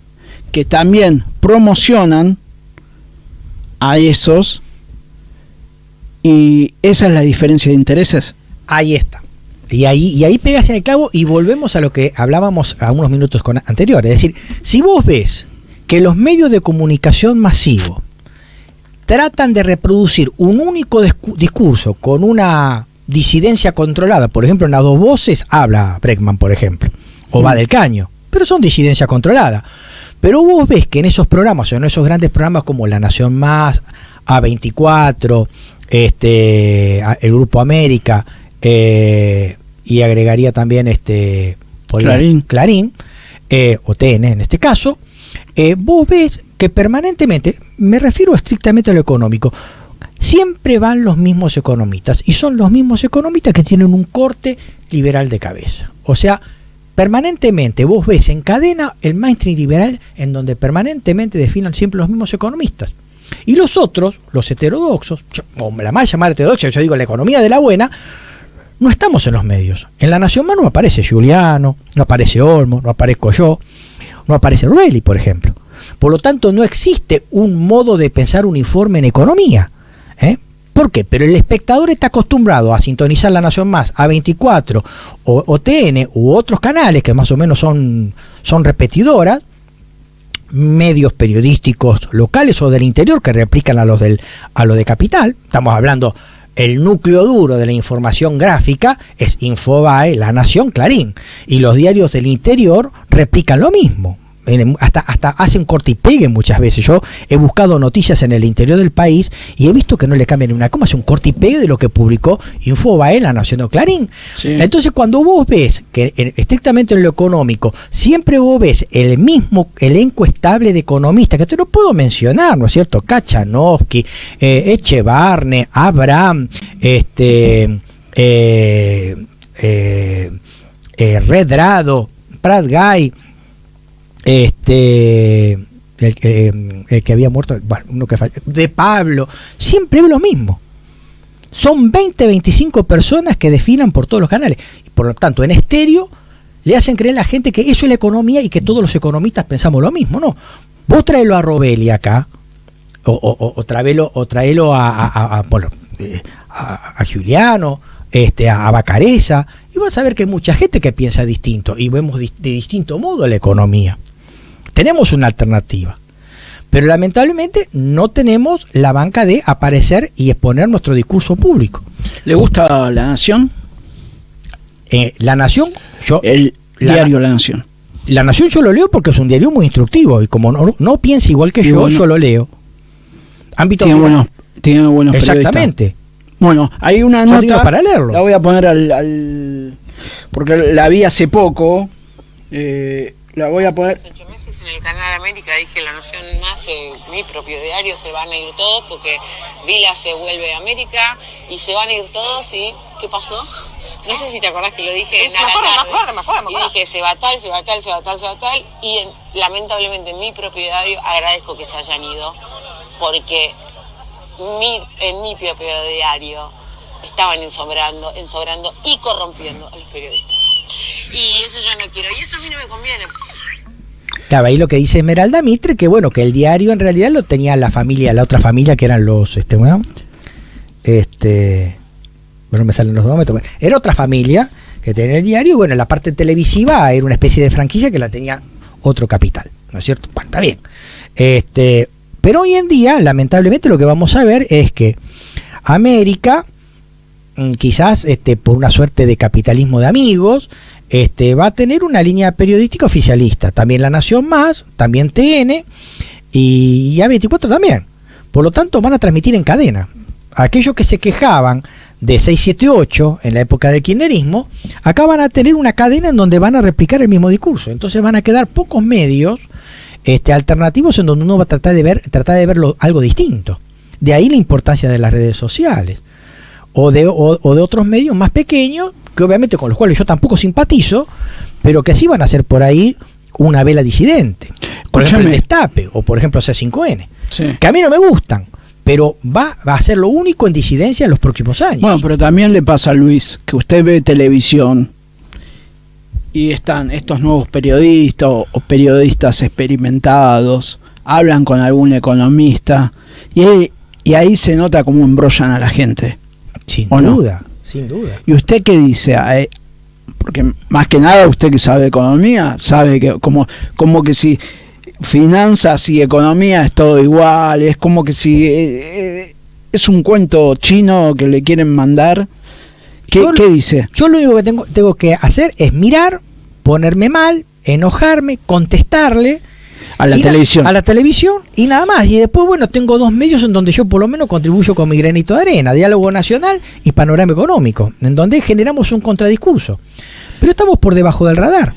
que también promocionan a esos, y esa es la diferencia de intereses. Ahí está. Y ahí pegas en el clavo y volvemos a lo que hablábamos a unos minutos anteriores. Es decir, si vos ves que los medios de comunicación masivos tratan de reproducir un único discurso con una disidencia controlada, por ejemplo, en las dos voces habla Bregman, por ejemplo, o va del Caño, pero son disidencia controlada. Pero vos ves que en esos programas, o en esos grandes programas como La Nación Más, A24, el Grupo América, y agregaría también Clarín, o TN en este caso, vos ves que permanentemente, me refiero estrictamente a lo económico, siempre van los mismos economistas, y son los mismos economistas que tienen un corte liberal de cabeza. O sea, permanentemente vos ves en cadena el mainstream liberal, en donde permanentemente definen siempre los mismos economistas. Y los otros, los heterodoxos, o la mal llamada heterodoxa, yo digo la economía de la buena, no estamos en los medios. En La Nación Más no aparece Giuliano, no aparece Olmo, no aparezco yo. no aparece Rowley, por ejemplo. Por lo tanto, no existe un modo de pensar uniforme en economía. ¿Por qué? Pero el espectador está acostumbrado a sintonizar La Nación Más, A24 o TN u otros canales que más o menos son repetidoras, medios periodísticos locales o del interior que replican a los de Capital. Estamos hablando, el núcleo duro de la información gráfica es Infobae, La Nación, Clarín, y los diarios del interior replican lo mismo. Hasta hacen corte y pegue muchas veces. Yo he buscado noticias en el interior del país y he visto que no le cambian ni una coma, hace un corte y pegue de lo que publicó Infobae, La Nación o Clarín. Sí. Entonces, cuando vos ves que estrictamente en lo económico siempre vos ves el mismo elenco estable de economistas, que te lo puedo mencionar, ¿no es cierto? Kachanowski, Echevarne, Abraham, Redrado, Prat Gay, el que había muerto, bueno, uno que de Pablo, siempre es lo mismo. Son 20-25 personas que desfilan por todos los canales. Por lo tanto, en estéreo le hacen creer a la gente que eso es la economía y que todos los economistas pensamos lo mismo. No, vos traelo a Rovelli acá, o traelo a Giuliano, a Bacareza, y vas a ver que hay mucha gente que piensa distinto y vemos de distinto modo la economía. Tenemos una alternativa, pero lamentablemente no tenemos la banca de aparecer y exponer nuestro discurso público. ¿Le gusta La Nación? La Nación, diario La Nación. La Nación yo lo leo porque es un diario muy instructivo y como no piensa igual que yo lo leo. Tiene buenos exactamente. Bueno, hay una nota para leerlo. La voy a poner porque la vi hace poco. La voy a poner. 8 meses en el Canal América dije La Nación Más, mi propio diario, se van a ir todos porque Vila se vuelve a América y se van a ir todos. ¿Y qué pasó? No sé si te acordás que lo dije en la tarde. Y dije se va tal y lamentablemente en mi propio diario agradezco que se hayan ido porque en mi propio diario estaban ensobrando y corrompiendo a los periodistas. Y eso yo no quiero, y eso a mí no me conviene. Claro, ahí lo que dice Esmeralda Mitre, que bueno, que el diario en realidad lo tenía la otra familia que eran los, bueno, me salen los nombres, era otra familia que tenía el diario, y bueno, la parte televisiva era una especie de franquicia que la tenía otro capital, ¿no es cierto? Bueno, está bien. Pero hoy en día, lamentablemente, lo que vamos a ver es que América, quizás por una suerte de capitalismo de amigos, va a tener una línea periodística oficialista, también La Nación Más, también TN y A24 también. Por lo tanto, van a transmitir en cadena. Aquellos que se quejaban de 678 en la época del kirchnerismo, acá van a tener una cadena en donde van a replicar el mismo discurso. Entonces van a quedar pocos medios alternativos en donde uno va a tratar de ver algo distinto. De ahí la importancia de las redes sociales o de otros medios más pequeños, que obviamente con los cuales yo tampoco simpatizo, pero que sí van a ser por ahí una vela disidente. Por ejemplo, el Destape, o por ejemplo C5N, que a mí no me gustan, pero va a ser lo único en disidencia en los próximos años. Bueno, pero también le pasa a Luis, que usted ve televisión y están estos nuevos periodistas o periodistas experimentados, hablan con algún economista, y ahí se nota cómo embrollan a la gente. Sin duda. ¿Y usted qué dice? Porque más que nada usted que sabe economía, sabe que como que si finanzas y economía es todo igual, es como que si es un cuento chino que le quieren mandar. ¿Qué dice? Yo lo único que tengo que hacer es mirar, ponerme mal, enojarme, contestarle a la televisión y nada más. Y después, bueno, tengo dos medios en donde yo por lo menos contribuyo con mi granito de arena: Diálogo Nacional y Panorama Económico, en donde generamos un contradiscurso. Pero estamos por debajo del radar.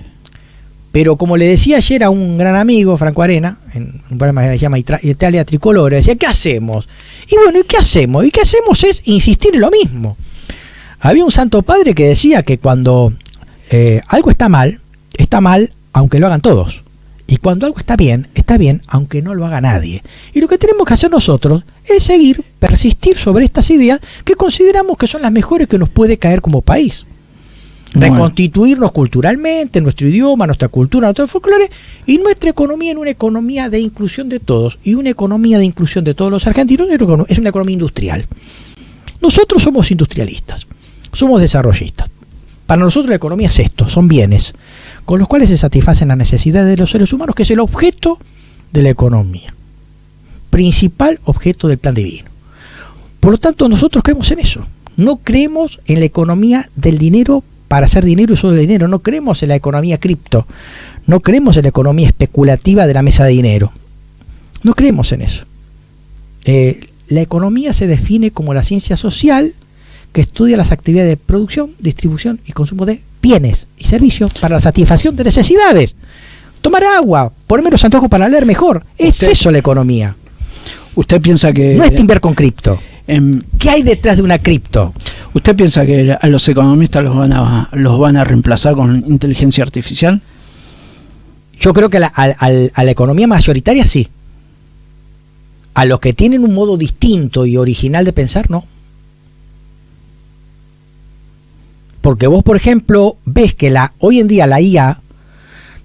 Pero como le decía ayer a un gran amigo, Franco Arena, en un programa que se llama Italia Tricolore, decía, ¿qué hacemos? Y bueno, ¿y qué hacemos? Y qué hacemos es insistir en lo mismo. Había un santo padre que decía que cuando algo está mal aunque lo hagan todos. Y cuando algo está bien aunque no lo haga nadie. Y lo que tenemos que hacer nosotros es persistir sobre estas ideas que consideramos que son las mejores que nos puede caer como país. Reconstituirnos culturalmente, nuestro idioma, nuestra cultura, nuestro folclore, y nuestra economía en una economía de inclusión de todos. Y una economía de inclusión de todos los argentinos es una economía industrial. Nosotros somos industrialistas, somos desarrollistas. Para nosotros la economía es esto, son bienes, con los cuales se satisfacen las necesidades de los seres humanos, que es el objeto de la economía. Principal objeto del plan divino. Por lo tanto, nosotros creemos en eso. No creemos en la economía del dinero para hacer dinero y solo de dinero. No creemos en la economía cripto. No creemos en la economía especulativa de la mesa de dinero. No creemos en eso. La economía se define como la ciencia social que estudia las actividades de producción, distribución y consumo de bienes y servicios para la satisfacción de necesidades. Tomar agua, ponerme los antojos para leer mejor. Es eso la economía. ¿Usted piensa que no es timber con cripto? ¿Qué hay detrás de una cripto? ¿Usted piensa que a los economistas los van a reemplazar con inteligencia artificial? Yo creo que a la economía mayoritaria sí. A los que tienen un modo distinto y original de pensar, no. Porque vos, por ejemplo, ves que hoy en día la IA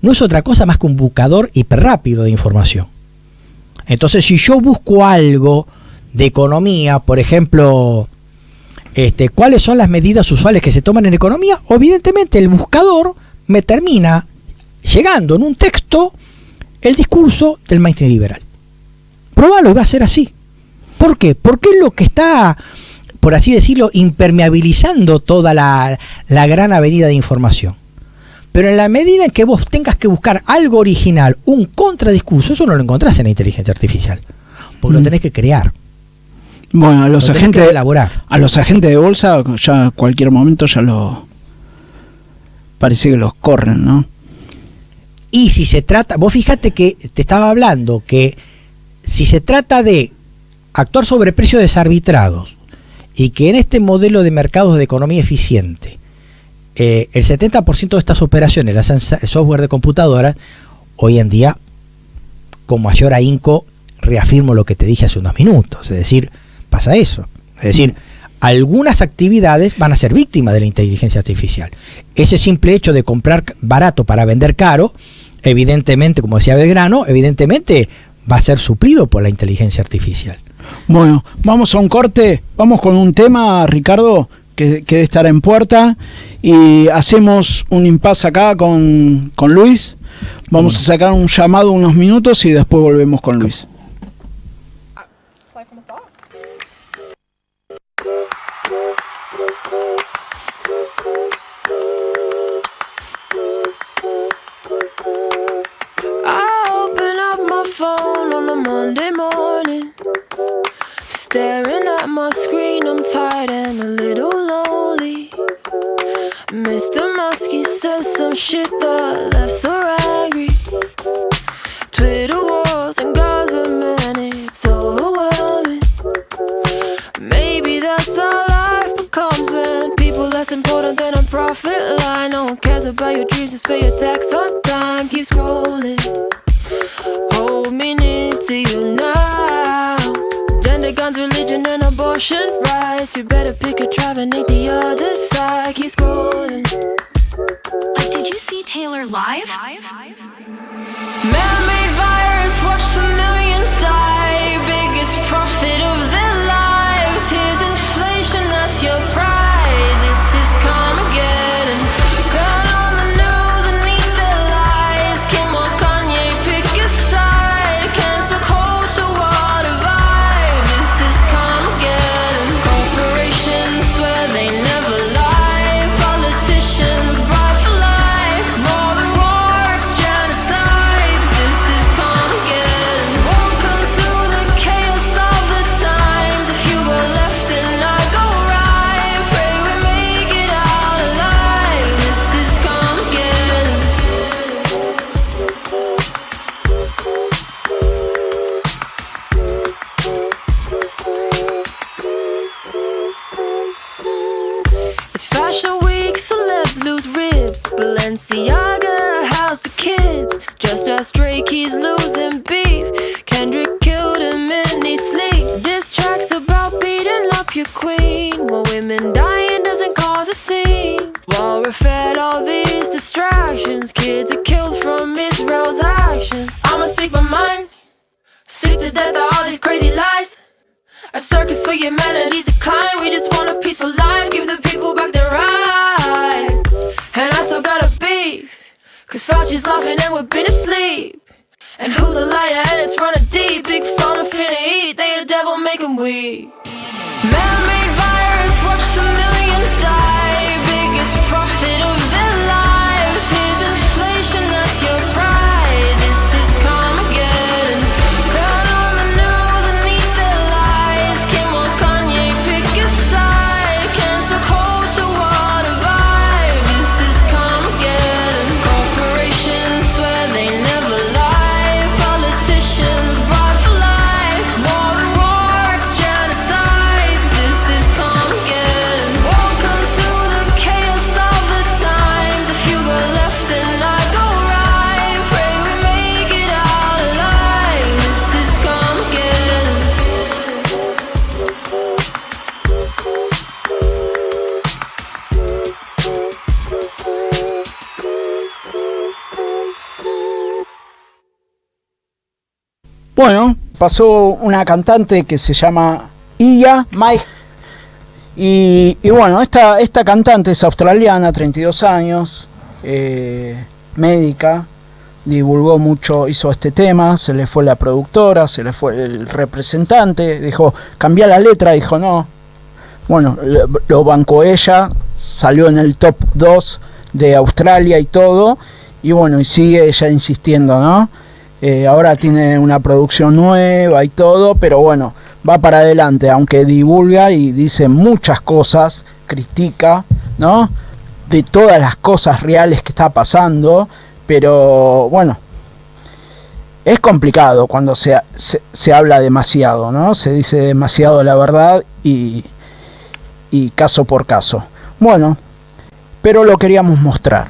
no es otra cosa más que un buscador hiperrápido de información. Entonces, si yo busco algo de economía, por ejemplo, ¿cuáles son las medidas usuales que se toman en economía? Evidentemente, el buscador me termina llegando en un texto el discurso del mainstream liberal. Probalo y va a ser así. ¿Por qué? Porque es lo que está, por así decirlo, impermeabilizando toda la gran avenida de información. Pero en la medida en que vos tengas que buscar algo original, un contradiscurso, eso no lo encontrás en la inteligencia artificial. Porque lo tenés que crear. Bueno, a los agentes de bolsa ya cualquier momento parece que los corren, ¿no? Y si se trata, vos fíjate que te estaba hablando que si se trata de actuar sobre precios desarbitrados y que en este modelo de mercados de economía eficiente el 70% de estas operaciones las hacen software de computadoras, hoy en día con mayor ahínco reafirmo lo que te dije hace unos minutos, es decir, pasa eso, es decir, algunas actividades van a ser víctimas de la inteligencia artificial. Ese simple hecho de comprar barato para vender caro, evidentemente, como decía Belgrano, evidentemente va a ser suplido por la inteligencia artificial. Bueno, vamos a un corte, vamos con un tema, Ricardo, que estará en puerta, y hacemos un impasse acá con Luis. Vamos a sacar un llamado unos minutos y después volvemos con Luis. Monday morning, staring at my screen, I'm tired and a little lonely. Mr. Muskie says some shit that left so angry. Twitter wars and Gaza, man, it's overwhelming. Maybe that's how life becomes when people less important than a profit line. No one cares about your dreams, just pay your tax on time. Keep scrolling. Hold me near to you now. Gender, guns, religion, and abortion rights. You better pick a tribe and hate the other side. Keep scrolling. Like, did you see Taylor live? Man-made virus, watch some millions die. Biggest profit of their lives. Here's inflation, that's your prize. This is Carmageddon. Turn on the news and eat their lies. Kim or Kanye, pick a side. Cancel culture, what a vibe. This is Carmageddon. Corporations swear they never lie. Politicians bribe for life. More than war, it's genocide. This is Carmageddon. Welcome to the chaos of the times. If you go left and I go right, pray we make it out alive. This is Carmageddon. It's Fashion Week, celebs lose ribs. Balenciaga, how's the kids? Just as Stray Keys losing beef. Kendrick killed him in his sleep. This track's about beating up your queen. While women dying doesn't cause a scene. While we're fair kids are killed from Israel's actions. I'ma speak my mind. Sick to death of all these crazy lies. A circus for humanity's decline. We just want a peaceful life. Give the people back their rights. And I still got a beef, cause Fauci's laughing and we've been asleep. And who's a liar and it's running deep. Big pharma finna eat, they a devil make 'em weak. Man-made virus, watch some millions die. Biggest profit of their lives. Here's inflation, that's your prize. This is Carmageddon. Turn on the news and eat their lies. Kim or Kanye, pick a side. Cancel culture, what a vibe. This is Carmageddon. Corporations swear they never lie. Politicians brought for life. War and war, it's genocide. This is Carmageddon. Welcome to the chaos of the times. If you go left and I go right, pray we make it out alive. This is Carmageddon. Bueno, pasó una cantante que se llama Iya Mike. Y bueno, esta cantante es australiana, 32 años, médica, divulgó mucho, hizo este tema, se le fue la productora, se le fue el representante, dijo, cambia la letra, dijo no. Bueno, lo bancó ella, salió en el top 2 de Australia y todo, y bueno, y sigue ella insistiendo, ¿no? Ahora tiene una producción nueva y todo, pero bueno, va para adelante, aunque divulga y dice muchas cosas, critica, ¿no? De todas las cosas reales que está pasando, pero bueno, es complicado cuando se habla demasiado, ¿no? Se dice demasiado la verdad y caso por caso. Bueno, pero lo queríamos mostrar,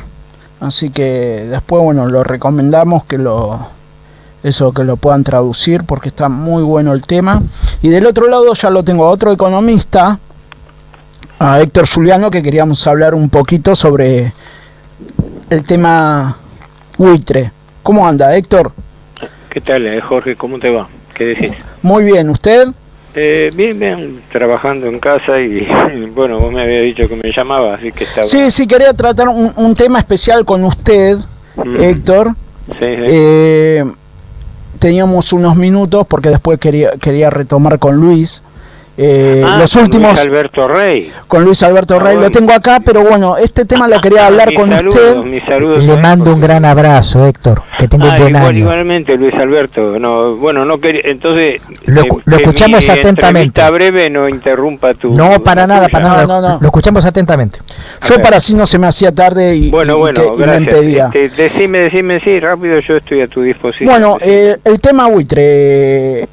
así que después, bueno, lo recomendamos que lo puedan traducir porque está muy bueno el tema. Y del otro lado ya lo tengo a otro economista, a Héctor Juliano, que queríamos hablar un poquito sobre el tema buitre. ¿Cómo anda, Héctor? ¿Qué tal, Jorge? ¿Cómo te va? ¿Qué decís? Muy bien, ¿usted? Bien, trabajando en casa y bueno, vos me habías dicho que me llamabas, así que estaba... Sí, quería tratar un tema especial con usted, Héctor. Sí. Teníamos unos minutos porque después quería retomar con Luis. Los últimos Luis Alberto Rey. Con Luis Alberto Rey, bueno. Lo tengo acá, pero bueno, este tema lo quería hablar con usted. Le mando un gran abrazo, Héctor, que tenga un buen año. Igualmente, Luis Alberto. No quería, entonces lo escuchamos atentamente. Breve no interrumpa tu. No, para nada. No. Lo escuchamos atentamente. Yo para así no se me hacía tarde y me impedía. Decime, sí, rápido, yo estoy a tu disposición. Bueno, el tema buitre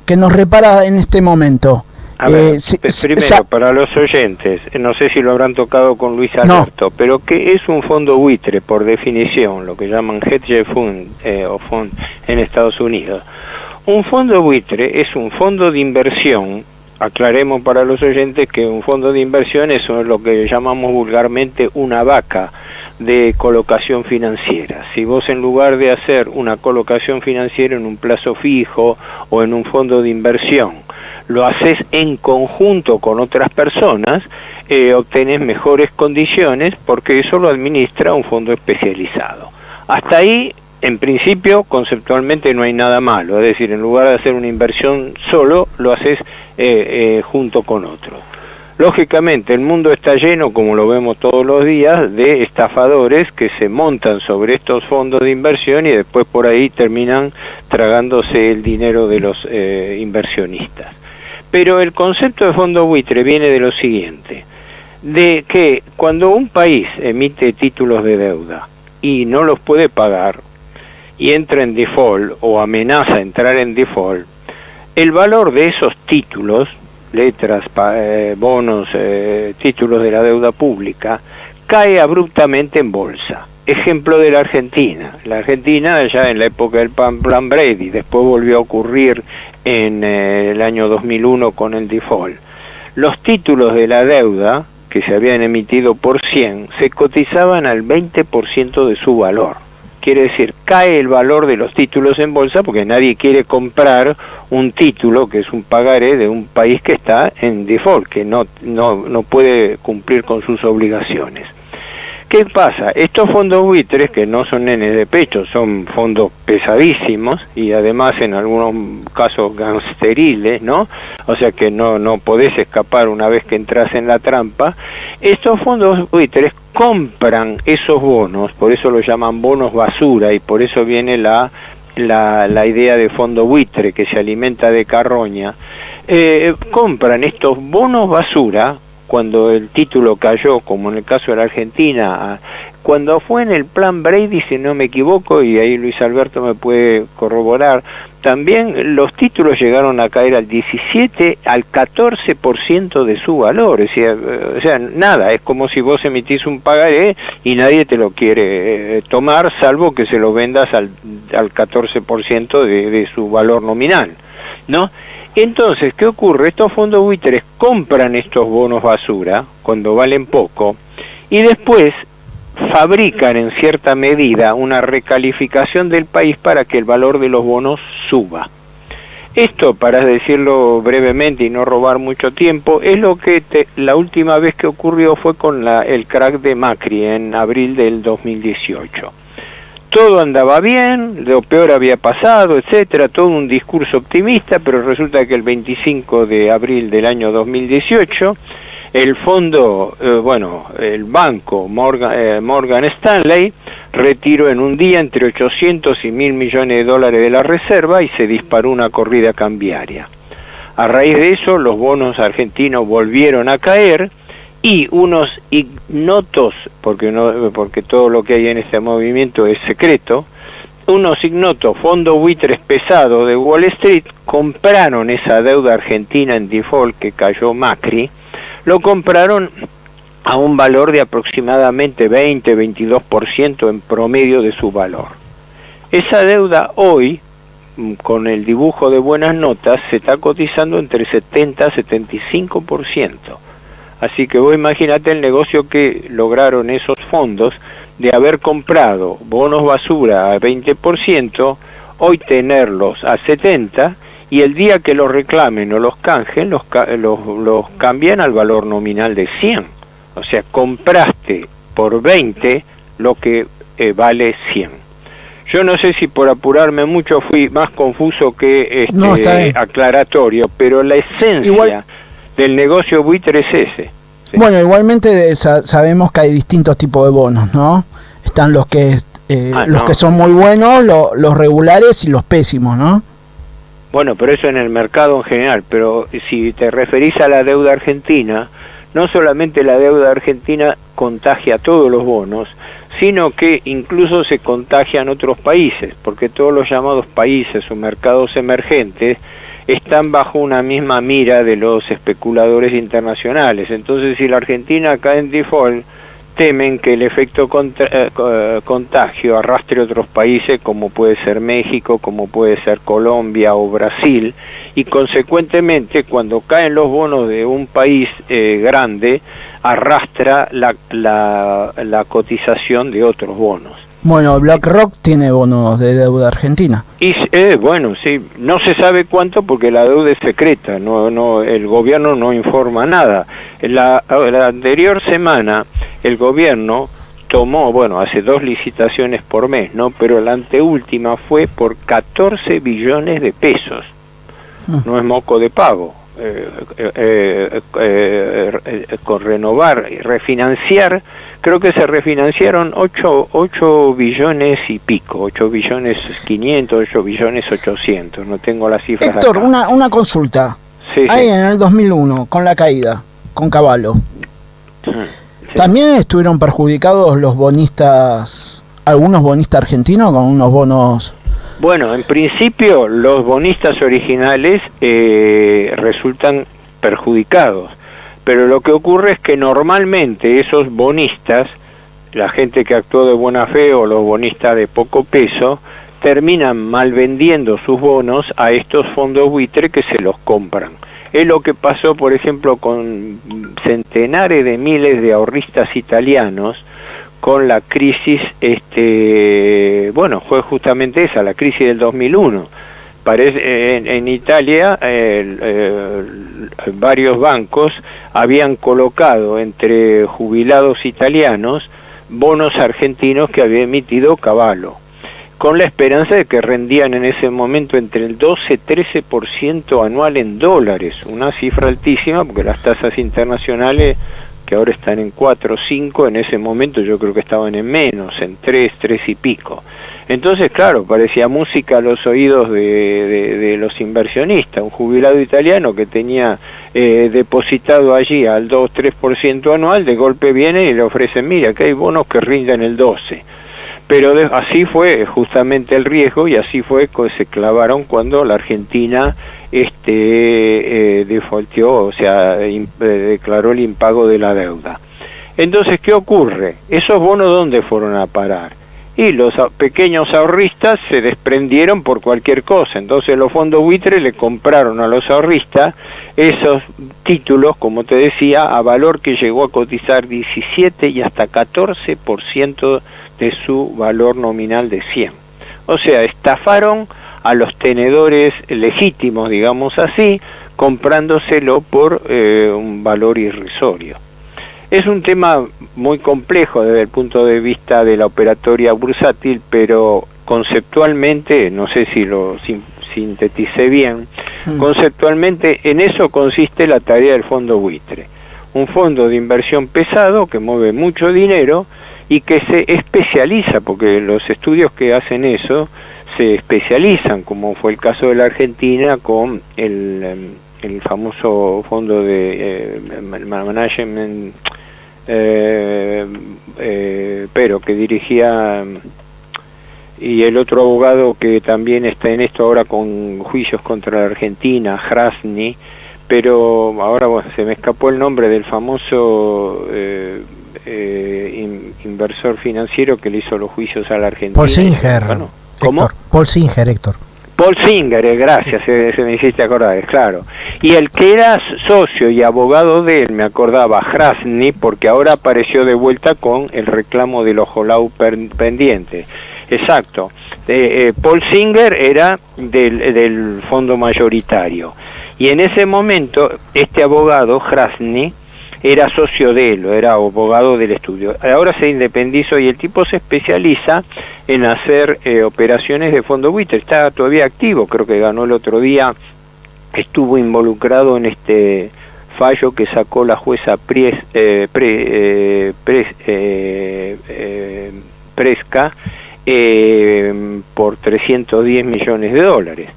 que nos repara en este momento. A ver, primero, para los oyentes, no sé si lo habrán tocado con Luis Alberto, pero ¿qué es un fondo buitre? Por definición, lo que llaman hedge fund o fund en Estados Unidos. Un fondo buitre es un fondo de inversión. Aclaremos para los oyentes que un fondo de inversión es lo que llamamos vulgarmente una vaca de colocación financiera. Si vos, en lugar de hacer una colocación financiera en un plazo fijo o en un fondo de inversión, lo haces en conjunto con otras personas, obtenés mejores condiciones porque eso lo administra un fondo especializado. Hasta ahí, en principio, conceptualmente no hay nada malo, es decir, en lugar de hacer una inversión solo, lo haces junto con otros. Lógicamente, el mundo está lleno, como lo vemos todos los días, de estafadores que se montan sobre estos fondos de inversión y después por ahí terminan tragándose el dinero de los inversionistas. Pero el concepto de fondo buitre viene de lo siguiente, de que cuando un país emite títulos de deuda y no los puede pagar y entra en default o amenaza entrar en default, el valor de esos títulos, letras, bonos, títulos de la deuda pública, cae abruptamente en bolsa. Ejemplo de la Argentina. La Argentina ya en la época del Plan Brady, después volvió a ocurrir en el año 2001 con el default. Los títulos de la deuda que se habían emitido por 100 se cotizaban al 20% de su valor. Quiere decir, cae el valor de los títulos en bolsa porque nadie quiere comprar un título que es un pagaré de un país que está en default, que no puede cumplir con sus obligaciones. ¿Qué pasa? Estos fondos buitres, que no son nenes de pecho, son fondos pesadísimos y además en algunos casos gangsteriles, ¿no? O sea que no podés escapar una vez que entras en la trampa. Estos fondos buitres compran esos bonos, por eso lo llaman bonos basura y por eso viene la idea de fondo buitre que se alimenta de carroña. Compran estos bonos basura cuando el título cayó, como en el caso de la Argentina, cuando fue en el plan Brady, si no me equivoco, y ahí Luis Alberto me puede corroborar, también los títulos llegaron a caer al 17, al 14% de su valor, o sea, nada, es como si vos emitís un pagaré y nadie te lo quiere tomar, salvo que se lo vendas al 14% de su valor nominal, ¿no? Entonces, ¿qué ocurre? Estos fondos buitres compran estos bonos basura cuando valen poco y después fabrican en cierta medida una recalificación del país para que el valor de los bonos suba. Esto, para decirlo brevemente y no robar mucho tiempo, es lo que la última vez que ocurrió fue con el crack de Macri en abril del 2018. Todo andaba bien, lo peor había pasado, etcétera, todo un discurso optimista, pero resulta que el 25 de abril del año 2018, el fondo, el banco Morgan Stanley retiró en un día entre 800 y 1.000 millones de dólares de la reserva y se disparó una corrida cambiaria. A raíz de eso, los bonos argentinos volvieron a caer y unos ignotos, porque todo lo que hay en este movimiento es secreto, unos ignotos fondos buitres pesados de Wall Street compraron esa deuda argentina en default que cayó Macri, lo compraron a un valor de aproximadamente 20-22% en promedio de su valor. Esa deuda hoy, con el dibujo de buenas notas, se está cotizando entre 70 y 75%. Así que vos imagínate el negocio que lograron esos fondos de haber comprado bonos basura a 20%, hoy tenerlos a 70%, y el día que los reclamen o los canjen, los cambian al valor nominal de 100. O sea, compraste por 20 lo que vale 100. Yo no sé si por apurarme mucho fui más confuso que aclaratorio, pero la esencia del negocio buitre es ese. ¿Sí? Bueno, igualmente sabemos que hay distintos tipos de bonos, ¿no? Están los que que son muy buenos, los regulares y los pésimos, ¿no? Bueno, pero eso en el mercado en general, pero si te referís a la deuda argentina, no solamente la deuda argentina contagia a todos los bonos, sino que incluso se contagian otros países, porque todos los llamados países o mercados emergentes están bajo una misma mira de los especuladores internacionales. Entonces, si la Argentina cae en default, temen que el efecto contagio arrastre a otros países como puede ser México, como puede ser Colombia o Brasil, y consecuentemente cuando caen los bonos de un país grande, arrastra la cotización de otros bonos. Bueno, BlackRock tiene bonos de deuda argentina. Y bueno, sí, no se sabe cuánto porque la deuda es secreta, el gobierno no informa nada. La anterior semana el gobierno tomó, hace 2 licitaciones por mes, ¿no? Pero la anteúltima fue por 14 billones de pesos. No es moco de pavo. Con renovar y refinanciar, creo que se refinanciaron 8 billones y pico, 8 billones 500, 8 billones 800, no tengo las cifras. Héctor, acá. Una consulta. Sí, ahí en el 2001, con la caída, con Cavallo, ¿también estuvieron perjudicados los bonistas, algunos bonistas argentinos con unos bonos? Bueno, en principio los bonistas originales resultan perjudicados, pero lo que ocurre es que normalmente esos bonistas, la gente que actuó de buena fe o los bonistas de poco peso, terminan malvendiendo sus bonos a estos fondos buitre que se los compran. Es lo que pasó, por ejemplo, con centenares de miles de ahorristas italianos con la crisis, fue justamente esa, la crisis del 2001. En Italia varios bancos habían colocado entre jubilados italianos bonos argentinos que había emitido Cavallo, con la esperanza de que rendían en ese momento entre el 12-13% anual en dólares, una cifra altísima porque las tasas internacionales, que ahora están en 4 o 5, en ese momento yo creo que estaban en menos, en 3 y pico. Entonces, claro, parecía música a los oídos de los inversionistas. Un jubilado italiano que tenía depositado allí al 2-3% anual, de golpe viene y le ofrecen, mira, que hay bonos que rinden el 12%. Pero así fue justamente el riesgo, y así fue que se clavaron cuando la Argentina defaultió, o sea, declaró el impago de la deuda. Entonces, ¿qué ocurre? ¿Esos bonos dónde fueron a parar? Y los pequeños ahorristas se desprendieron por cualquier cosa. Entonces los fondos buitres le compraron a los ahorristas esos títulos, como te decía, a valor que llegó a cotizar 17 y hasta 14% de su valor nominal de 100. O sea, estafaron a los tenedores legítimos, digamos así, comprándoselo por un valor irrisorio. Es un tema muy complejo desde el punto de vista de la operatoria bursátil, pero conceptualmente, no sé si lo sinteticé bien, conceptualmente en eso consiste la tarea del fondo buitre. Un fondo de inversión pesado que mueve mucho dinero y que se especializa, porque los estudios que hacen eso se especializan, como fue el caso de la Argentina con el famoso fondo de management, pero que dirigía, y el otro abogado que también está en esto ahora con juicios contra la Argentina, Hrasny, pero ahora se me escapó el nombre del famoso inversor financiero que le hizo los juicios a la Argentina. Paul Singer. ¿Cómo? Paul Singer, Héctor. Paul Singer, gracias, se me hiciste acordar, claro. Y el que era socio y abogado de él, me acordaba, Hrasny, porque ahora apareció de vuelta con el reclamo del Ojolau pendiente. Exacto. Paul Singer era del fondo mayoritario. Y en ese momento, este abogado, Hrasny, era socio de él, era abogado del estudio. Ahora se independizó y el tipo se especializa en hacer operaciones de fondo buitre. Está todavía activo, creo que ganó el otro día, estuvo involucrado en este fallo que sacó la jueza Presca por 310 millones de dólares.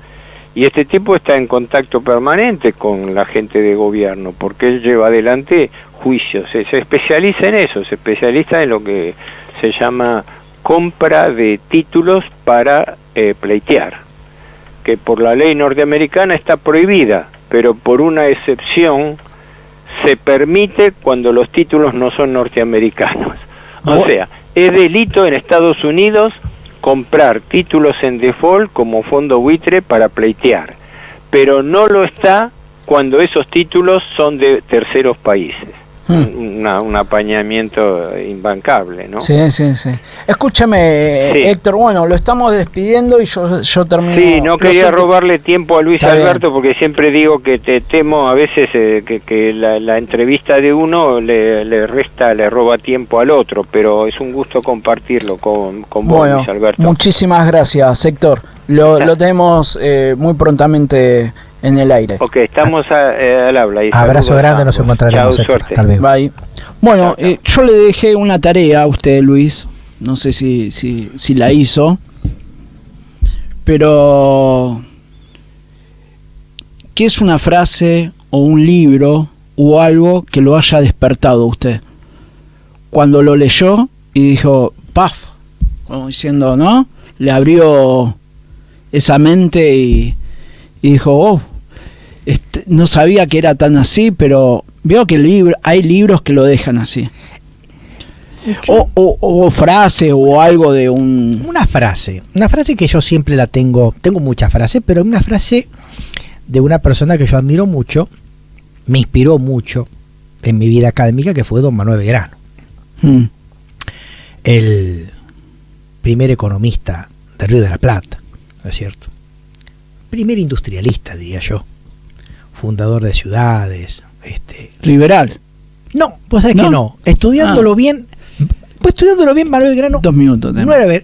Y este tipo está en contacto permanente con la gente de gobierno, porque él lleva adelante juicios, se especializa en eso, se especializa en lo que se llama compra de títulos para pleitear, que por la ley norteamericana está prohibida, pero por una excepción se permite cuando los títulos no son norteamericanos. O sea, es delito en Estados Unidos comprar títulos en default como fondo buitre para pleitear, pero no lo está cuando esos títulos son de terceros países. Un apañamiento imbancable, ¿no? Sí. Escúchame, sí. Héctor, bueno, lo estamos despidiendo y yo termino. Sí, no quería robarle tiempo a Luis Alberto, porque siempre digo que te temo a veces que la entrevista de uno le roba tiempo al otro, pero es un gusto compartirlo con vos, Luis Alberto. Muchísimas gracias, Héctor. Lo tenemos muy prontamente en el aire. Ok, estamos al habla. Abrazo grande, nos encontraremos. Chao, suerte. Tal vez. Bye. Bueno, yo le dejé una tarea a usted, Luis. No sé si la hizo. Pero ¿qué es una frase o un libro o algo que lo haya despertado a usted? Cuando lo leyó y dijo, ¡paf! Como diciendo, ¿no? Le abrió esa mente y dijo, no sabía que era tan así, pero veo que hay libros que lo dejan así. O frase o algo de una frase que yo siempre la tengo muchas frases, pero una frase de una persona que yo admiro mucho, me inspiró mucho en mi vida académica, que fue don Manuel Belgrano, el primer economista de Río de la Plata, ¿no es cierto? Primer industrialista, diría yo, fundador de ciudades, liberal. No, pues sabés que no. Estudiándolo bien, Manuel Belgrano. 2 minutos. No era ver.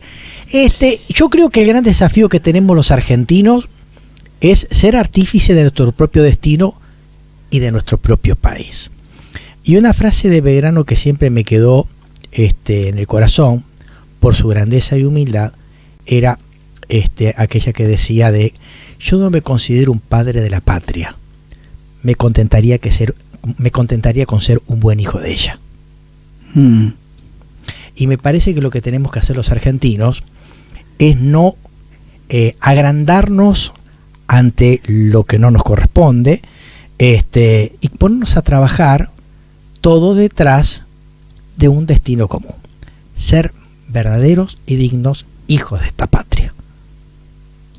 Yo creo que el gran desafío que tenemos los argentinos es ser artífice de nuestro propio destino y de nuestro propio país. Y una frase de Belgrano que siempre me quedó en el corazón por su grandeza y humildad era aquella que decía yo no me considero un padre de la patria, me contentaría con ser un buen hijo de ella. Y me parece que lo que tenemos que hacer los argentinos es no agrandarnos ante lo que no nos corresponde, y ponernos a trabajar todo detrás de un destino común, ser verdaderos y dignos hijos de esta patria.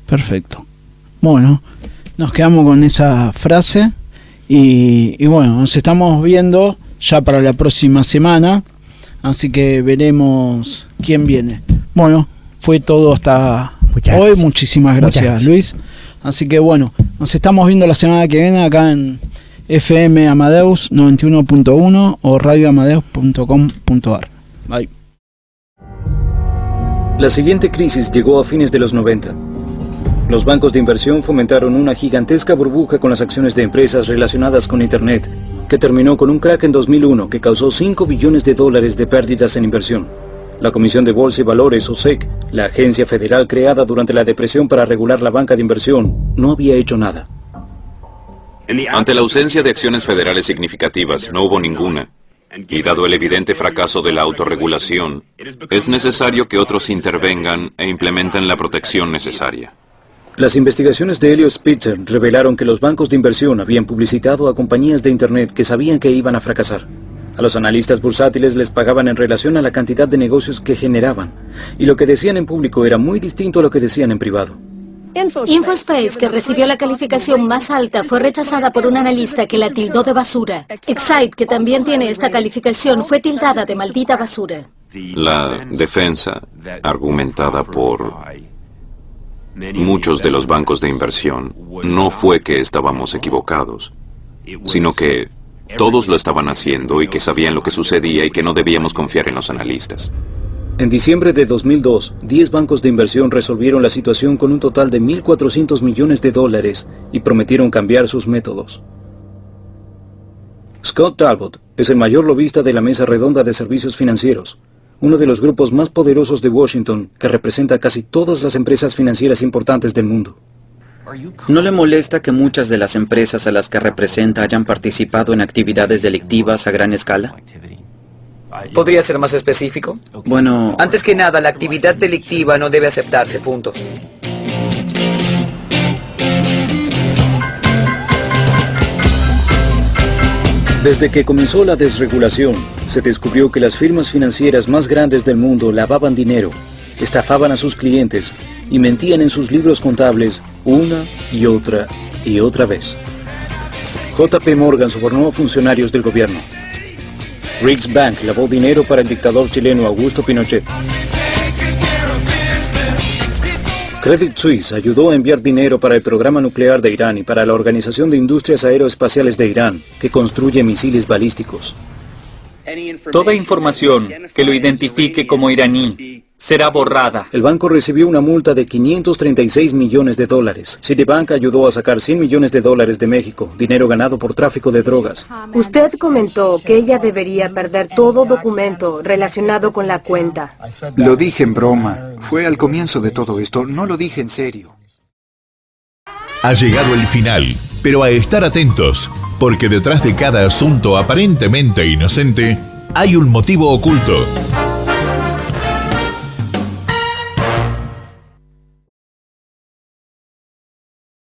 Perfecto. Bueno, nos quedamos con esa frase y bueno, nos estamos viendo ya para la próxima semana, así que veremos quién viene. Bueno, fue todo hasta hoy. Muchísimas gracias, Luis. Así que bueno, nos estamos viendo la semana que viene acá en FM Amadeus 91.1 o radioamadeus.com.ar. Bye. La siguiente crisis llegó a fines de los 90. Los bancos de inversión fomentaron una gigantesca burbuja con las acciones de empresas relacionadas con Internet, que terminó con un crack en 2001 que causó $5 billones de pérdidas en inversión. La Comisión de Bolsa y Valores, o SEC, la agencia federal creada durante la depresión para regular la banca de inversión, no había hecho nada. Ante la ausencia de acciones federales significativas, no hubo ninguna. Y dado el evidente fracaso de la autorregulación, es necesario que otros intervengan e implementen la protección necesaria. Las investigaciones de Eliot Spitzer revelaron que los bancos de inversión habían publicitado a compañías de Internet que sabían que iban a fracasar. A los analistas bursátiles les pagaban en relación a la cantidad de negocios que generaban, y lo que decían en público era muy distinto a lo que decían en privado. Infospace, que recibió la calificación más alta, fue rechazada por un analista que la tildó de basura. Excite, que también tiene esta calificación, fue tildada de maldita basura. La defensa, argumentada por muchos de los bancos de inversión, no fue que estábamos equivocados, sino que todos lo estaban haciendo y que sabían lo que sucedía y que no debíamos confiar en los analistas. En diciembre de 2002, 10 bancos de inversión resolvieron la situación con un total de $1.400 millones y prometieron cambiar sus métodos. Scott Talbot es el mayor lobista de la Mesa Redonda de Servicios Financieros, uno de los grupos más poderosos de Washington que representa casi todas las empresas financieras importantes del mundo. ¿No le molesta que muchas de las empresas a las que representa hayan participado en actividades delictivas a gran escala? ¿Podría ser más específico? Bueno... Antes que nada, la actividad delictiva no debe aceptarse, punto. Desde que comenzó la desregulación, se descubrió que las firmas financieras más grandes del mundo lavaban dinero, estafaban a sus clientes y mentían en sus libros contables una y otra vez. JP Morgan sobornó a funcionarios del gobierno. Riggs Bank lavó dinero para el dictador chileno Augusto Pinochet. Credit Suisse ayudó a enviar dinero para el programa nuclear de Irán y para la Organización de Industrias Aeroespaciales de Irán, que construye misiles balísticos. Toda información que lo identifique como iraní será borrada. El banco recibió una multa de $536 millones. Citibank ayudó a sacar $100 millones de México, dinero ganado por tráfico de drogas. Usted comentó que ella debería perder todo documento relacionado con la cuenta. Lo dije en broma. Fue al comienzo de todo esto, no lo dije en serio. Ha llegado el final, pero a estar atentos, porque detrás de cada asunto aparentemente inocente hay un motivo oculto.